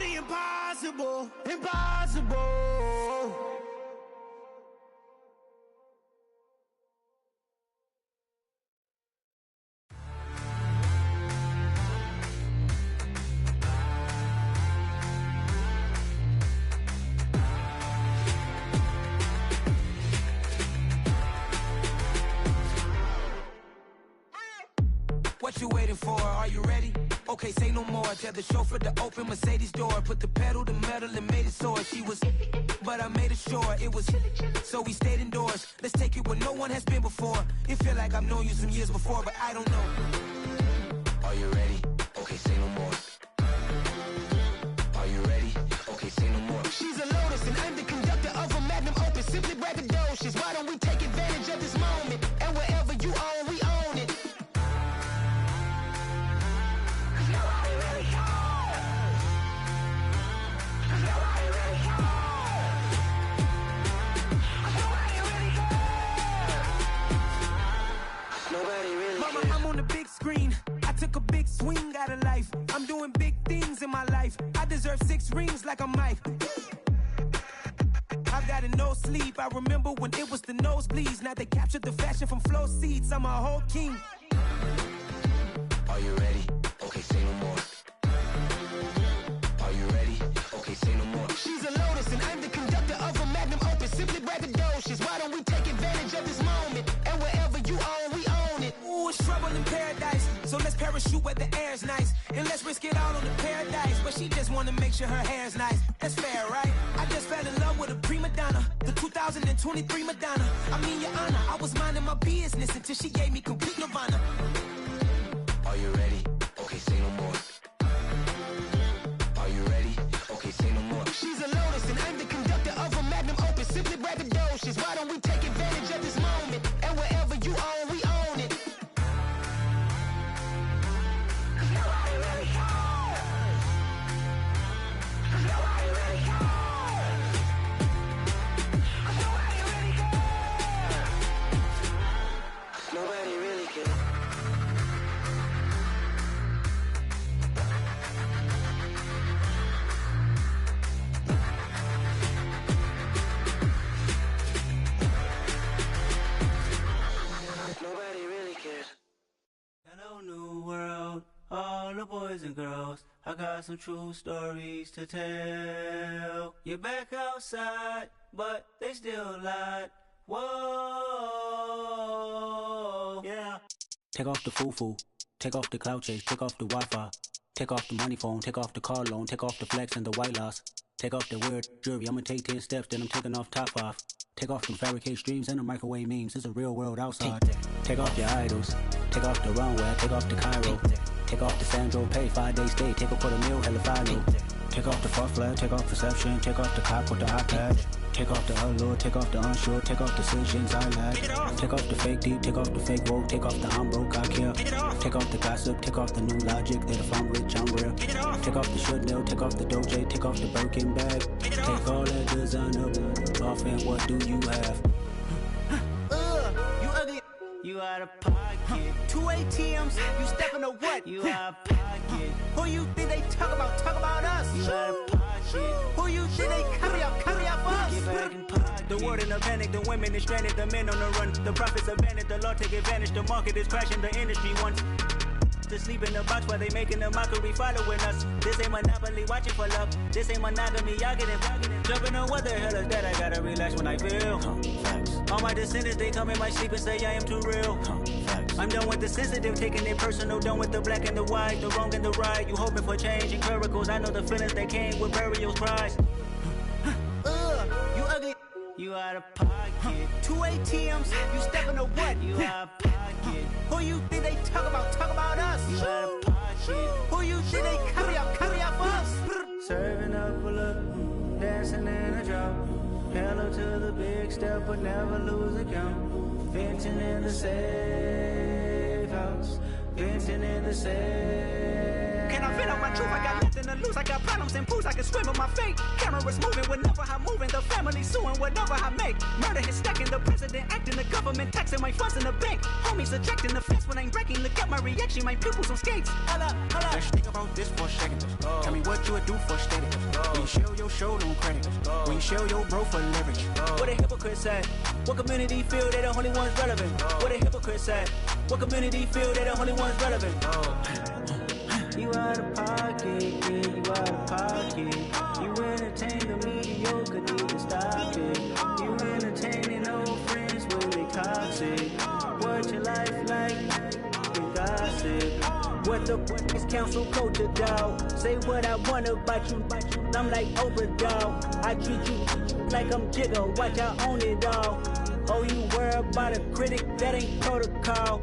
Impossible, impossible. What you waiting for? Are you ready? Okay, say no more. Tell the chauffeur to open Mercedes door. Put the pedal to metal and made it soar. She was, but I made it sure it was. So we stayed indoors. Let's take it where no one has been before. It feel like I've known you some years before, but I don't know. Are you ready? Okay, say no more. Are you ready? Okay, say no more. She's a Lotus and I'm the conductor of a magnum opus. Simply braggadocious. Why don't we take advantage of this moment? And wherever you own, we own it. Mama, I'm on the big screen. I took a big swing out of life. I'm doing big things in my life. I deserve 6 rings like a Mike. I've got no sleep. I remember when it was the nosebleeds. Now they captured the fashion from flow seats. I'm a whole king. Are you ready? Okay, say no more. Are you ready? Okay, say no more. She's a Lotus and I'm the conductor of a magnum opus. Simply braggadocious. Why don't we take advantage of this moment? And wherever you own, we own it. Ooh, it's trouble in paradise. So let's parachute where the air's nice. And let's risk it all on the paradise. But she just wanna make sure her hair's nice. That's fair, right? I just fell in love with a prima donna. The 2023 Madonna. I mean, your honor, I was minding my business until she gave me complete nirvana. Are you ready? Okay, say no more. Are you ready? Okay, say no more. She's a Lotus and I'm the conductor of a magnum opus. Simply braggadocious. Why don't we take advantage of this moment? And wherever you own, we own it. Nobody really cares. Nobody really cares. Nobody really cares. Nobody really cares. boys and girls, I got some true stories to tell. You're back outside, but they still lied. Whoa, yeah. Take off the foo-foo, take off the cloud chase, take off the Wi-Fi, take off the money phone, take off the car loan, take off the flex and the white loss, take off the weird jewelry. I'ma take 10 steps, then I'm taking off top 5. Take off them fabricated streams and the microwave memes. It's a real world outside. Take off your idols, take off the runway, take off the Cairo, take off the Sandro Pay, 5-day stay, take a $250,000, hella final. Take off the far flag, take off perception, take off the cop with the iPad. Take off the allure, take off the unsure, take off decisions I lack. Take off the fake deep, take off the fake woke, take off the I'm broke, I care. Take off the gossip, take off the new logic that if I'm rich, I'm real. Take off the Chanel, take off the Doja, take off the Birkin bag. Take all that designer off and what do you have? You ugly. You out of pocket. 2 ATMs, you stepping to what? You out of pocket. Who you think they talk about? Talk about us. You out of pocket. Who you think they carry out for us? Get back in pocket. The world in a panic, the women is stranded, the men on the run. The profits abandoned, the law take advantage. The market is crashing, the industry wants to sleep in the box while they making a mockery following us. This ain't Monopoly, watching for love. This ain't monogamy, y'all getting jumping on what the hell is that? I gotta relax when I feel. All my descendants, they come in my sleep and say I am too real. I'm done with the sensitive, taking it personal. Done with the black and the white, the wrong and the right. You hoping for change and miracles. I know the feelings that came with burials, cries. You ugly. You out of pocket. 2 ATMs, you stepping to what? You out of pocket. Who you think they talk about? Talk about us. You out of pocket. Who you think they carry out for us? Serving up a look, dancing in a drop. Hello to the big step, but never lose a count. Venting in the safe house. Venting in the safe. Can I vent out my truth? I got nothing to lose. I got problems and pools. I can swim with my fate. Cameras moving whenever I'm moving. The family suing whatever I make. Murder is stacking. The president acting. The government taxing my funds in the bank. Homies attracting the fence when I'm breaking. Look at my reaction. My pupils on skates. Holla, holla. Let's think about this for a second. Tell me what you would do for steady. When you show your show, no credit. When you show your bro for leverage. What a hypocrite said. What community feel they the only ones relevant? What a hypocrite said. What community feel they the only ones relevant? You out of pocket, yeah, you out of pocket. You entertain the mediocre, need to stop it. You entertaining old friends when they toxic. What your life like? You gossip. What the is council culture, dog? Say what I want about you. I'm like Oprah, dog. I treat you like I'm Jigga. Watch I own it, dog. Oh, you worry about a critic? That ain't protocol.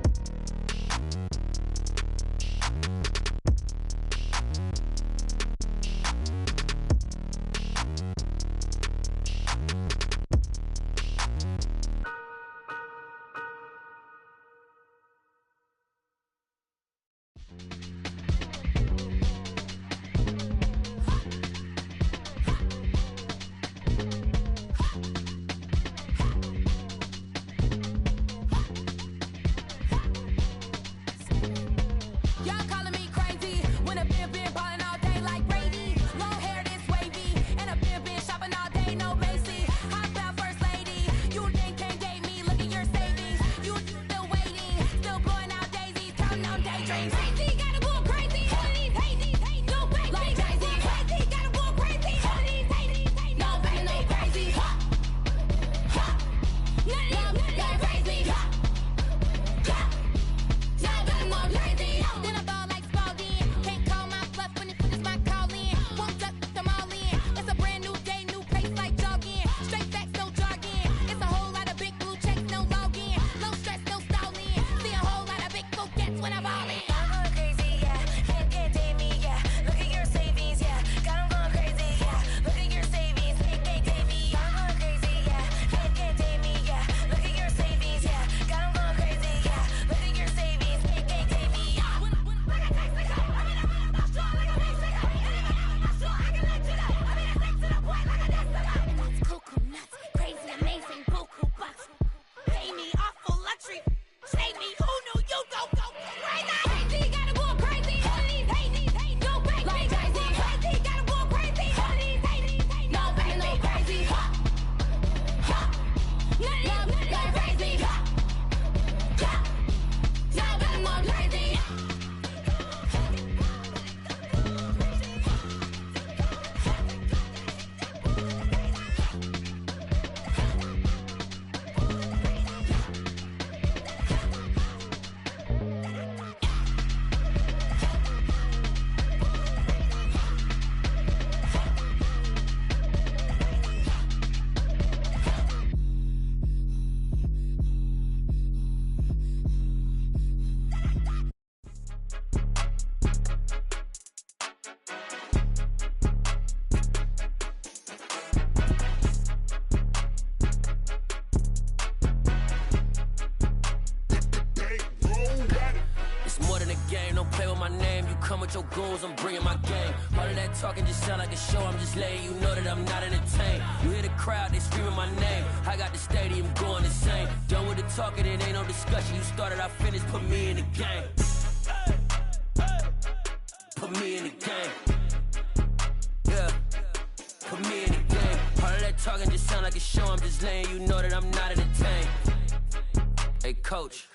game, don't play with my name. You come with your goons, I'm bringing my game. All of that talking just sound like a show, I'm just letting you know that I'm not entertained. You hear the crowd, they screaming my name. I got the stadium going insane. Done with the talking, it ain't no discussion. You started, I finished, put me in the game. Put me in the game. Yeah, put me in the game. All of that talking just sound like a show, I'm just letting you know that I'm not entertained. Hey coach,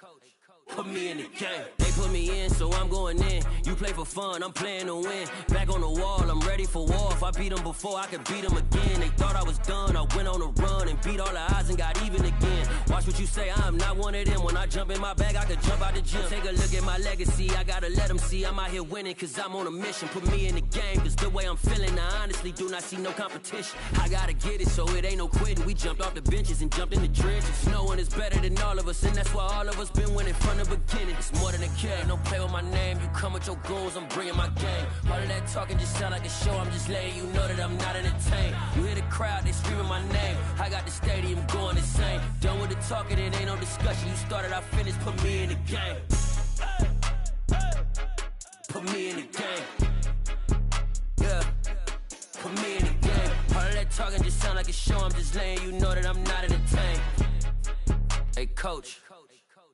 put me in the game. They put me in, so I'm going in. You play for fun, I'm playing to win. Back on the wall, I'm ready for war. If I beat them before, I could beat them again. They thought I was done, I went on a run and beat all the odds and got even again. Watch what you say, I'm not one of them. When I jump in my bag, I could jump out the gym. Take a look at my legacy, I gotta let them see I'm out here winning, cause I'm on a mission. Put me in the game, cause the way I'm feeling, I honestly do not see no competition. I gotta get it, so it ain't no quitting. We jumped off the benches and jumped in the trenches. No one is better than all of us, and that's why all of us been winning from the beginning. It's more than a game, don't play with my name. You come with your goons, I'm bringing my game. All of that talking just sound like a show, I'm just letting you know that I'm not entertained. You hear the crowd, they screaming my name. I got the stadium going insane. Done with the talking, it ain't no discussion. You started, I finished, put me in the game. Put me in the game. Yeah, put me in the game. All of that talking just sound like a show, I'm just letting you know that I'm not entertained. Hey coach,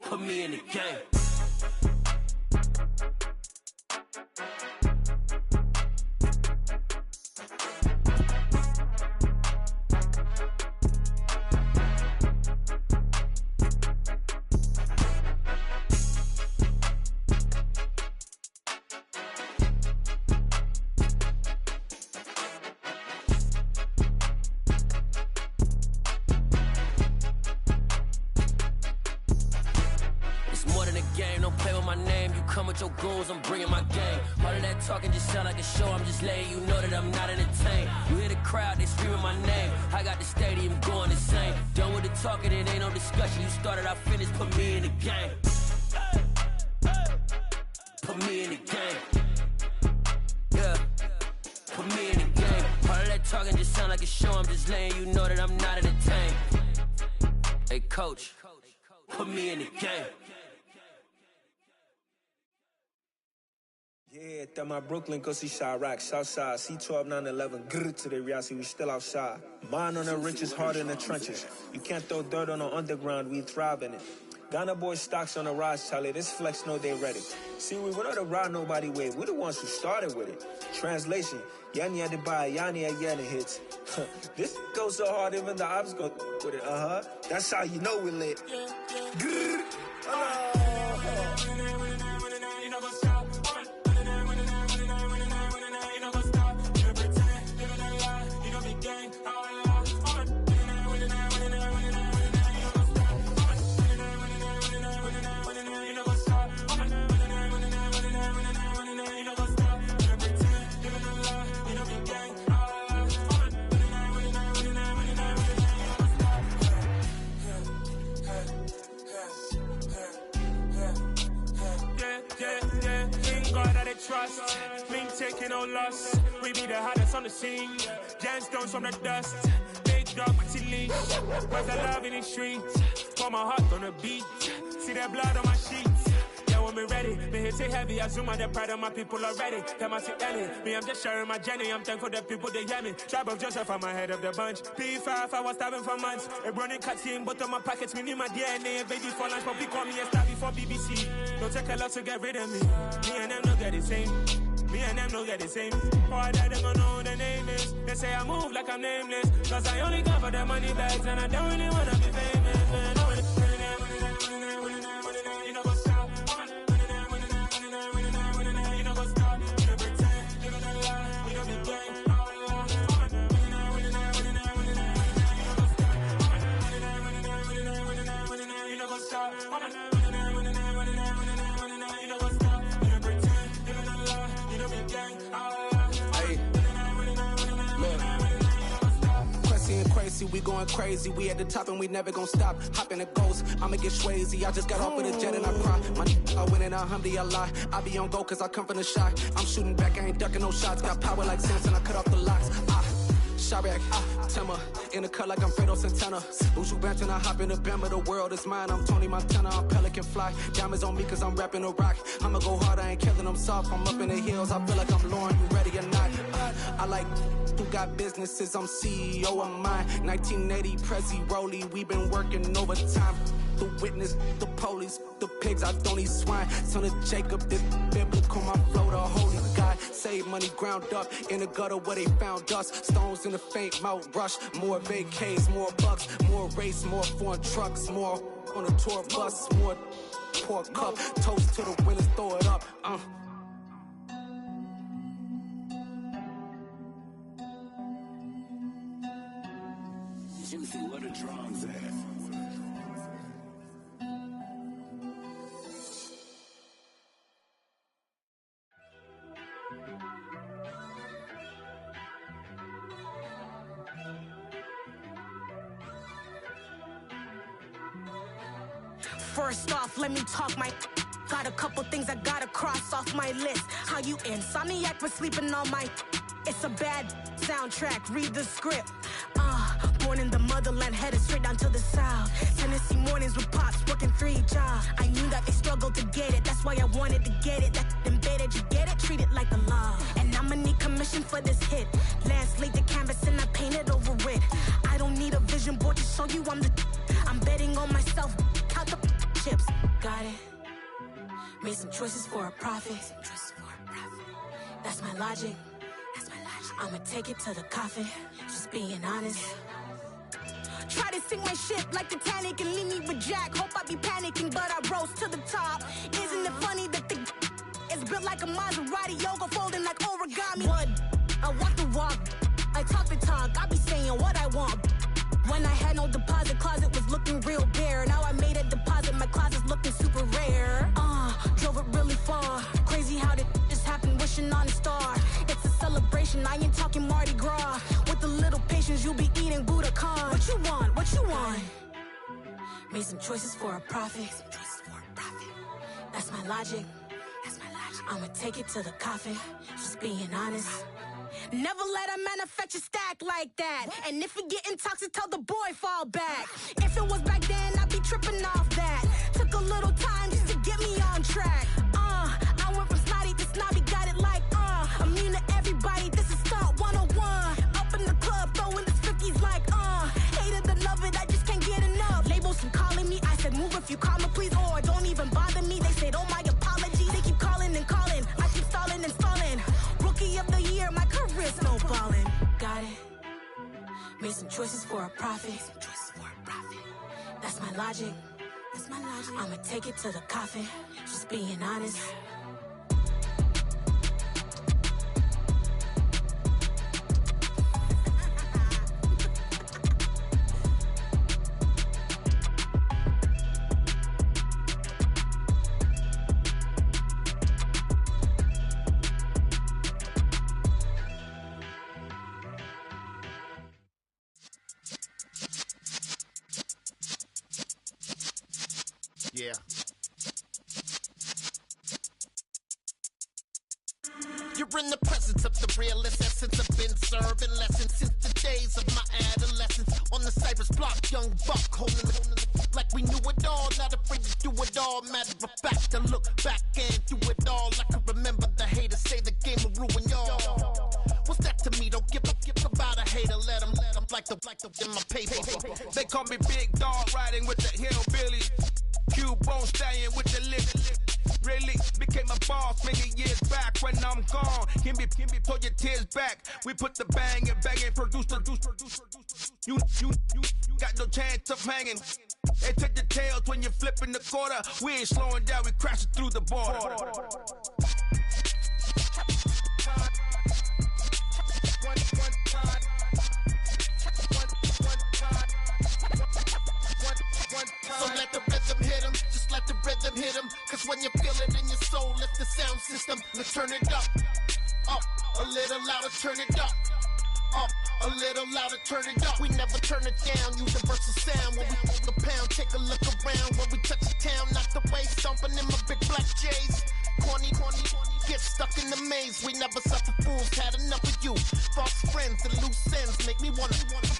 put me in the game. Your goons, I'm bringing my game. All of that talking just sound like a show, I'm just letting you know that I'm not entertained. You hear the crowd, they screaming my name. I got the stadium going insane. Done with the talking, it ain't no discussion. You started, I finished, put me in the game. Put me in the game. Yeah, put me in the game. All of that talking just sound like a show, I'm just letting you know that I'm not entertained. Hey coach, put me in the game. Yeah, that my Brooklyn, go see Chirac, Southside, C12, 911, grrr to the reality, we still outside. Mine on the riches, hard in the trenches. You can't throw dirt on the underground, we thrive in it. Ghana boys stocks on the rise, Charlie, this flex know they ready. See, we went on the ride nobody with, we're the ones who started with it. Translation, Yani had to buy, Yani had getting hits. This goes so hard, even the ops go with it, That's how you know we lit. Grrr, trust, we ain't taking no loss. We be the hottest on the scene. Gemstones from the dust. Big dog, pretty leash. Where's the love in the streets? Pour my heart on the beat. See that blood on my sheets. Yeah, when we ready, me hit it heavy. I zoom out the pride of my people already. Them I see Ellie. Me, I'm just sharing my journey. I'm thankful that people they hear me. Tribe of Joseph, I'm ahead of the bunch. P5, I was starving for months. A running cuts in, but on my pockets, me need my DNA. Baby for lunch, but we call me a star before BBC. Don't take a lot to get rid of me. Me and them don't get the same. Me and them don't get the same. All that they gonna know who the name is. They say I move like I'm nameless. Cause I only come for the money bags and I don't really wanna be famous, man. We going crazy, we at the top and we never gon' stop. Hop in a ghost, I'ma get swayzy. I just got off with a jet and I cry. My I win in a alhamdulillah. I be on go cause I come from the shot. I'm shooting back, I ain't ducking no shots. Got power like Samson, I cut off the locks. Chirac, Timmer, in the cut like I'm Fredo Santana. Buju Banton, I hop in the Bama, the world is mine. I'm Tony Montana, I'm Pelican Fly. Diamonds on me cause I'm rapping a rock. I'ma go hard, I ain't killing them soft. I'm up in the hills, I feel like I'm Lauren, you ready or not? I like who got businesses, I'm CEO of mine. 1980, Prezi Rolly, we been working overtime. The witness, the police, the pigs, I don't eat swine. Son of Jacob, this biblical, my flow, the holy God. Save money ground up in the gutter where they found us. Stones in the faint mouth rush. More vacays, more bucks, more race, more foreign trucks, more on a tour bus, more pork cup. Toast to the winners, throw it up. Juicy, where the drums at? First off, let me talk my. Got a couple things I gotta cross off my list. How you insomniac for sleeping on my. It's a bad soundtrack, read the script. Born in the motherland, headed straight down to the south. Tennessee mornings with pops, working 3 jobs. I knew that they struggled to get it, that's why I wanted to get it. That embedded, you get it, treat it like the law. And I'ma need commission for this hit. Last laid the canvas and I painted over it. I don't need a vision board to show you I'm betting on myself, count the chips. Got it. Made some choices for a profit. That's my logic. I'ma take it to the coffin, just being honest. Try to sink my ship like Titanic and leave me with Jack. Hope I be panicking, but I rose to the top. Isn't it funny that the is built like a Maserati, yoga folding like origami? What? I walk the walk, I talk the talk, I be saying what I want. When I had no deposit, closet was looking real bare. Now I made a deposit, my closet's looking super rare. Drove it really far. Crazy how did just happen, wishing on a star. It's a celebration, I ain't talking Mardi Gras. With a little patience, you'll be eating Budokan. What you want? What you want? Made some choices for a profit. That's my logic. I'ma take it to the coffin, just being honest. Never let a manufacture stack like that. And if it getting toxic, tell the boy fall back. If it was back then, I'd be tripping off that. Took a little time just to get me on track. I went from snotty to snobby, got it like immune to everybody, this is Stunt 101. Up in the club, throwing this 50s like hate it or love it, I just can't get enough. Labels from calling me, I said move if you call me please, or don't even bother me. They said oh my apology, they keep calling and calling. I keep stalling and stalling. Rookie of the year, my career snowballing. Got it. Made some choices for a profit. That's my logic. I'ma take it to the coffin, just being honest. Yeah. You're in the presence of the realest essence. I've been serving lessons since the days of my adolescence. On the Cypress block, young buck holding it like we knew it all. Not afraid to do it all. Matter of fact, to look back and do it all. I can remember the haters say the game will ruin y'all. What's that to me? Don't give about a hater. Let them like the in my paper. They call me Big Dog, riding with the hillbillies. Q-Bone stallion with the lip. Really became a boss many years back. When I'm gone, can be pull your tears back. We put the bang and produce. You got no chance of hanging. They take the tails when you're flipping the quarter. We ain't slowing down, we crashing through the border. So let the rhythm hit him, just let the rhythm hit him. Cause when you feel it in your soul, lift the sound system and turn it up. Up, a little louder, turn it up. Up, a little louder, turn it up. We never turn it down, universal sound. When we hold the pound, take a look around. When we touch the town, knock the way, stomping in my big black J's. Corny, get stuck in the maze. We never suffer fools, had enough of you. False friends and loose ends, make me wanna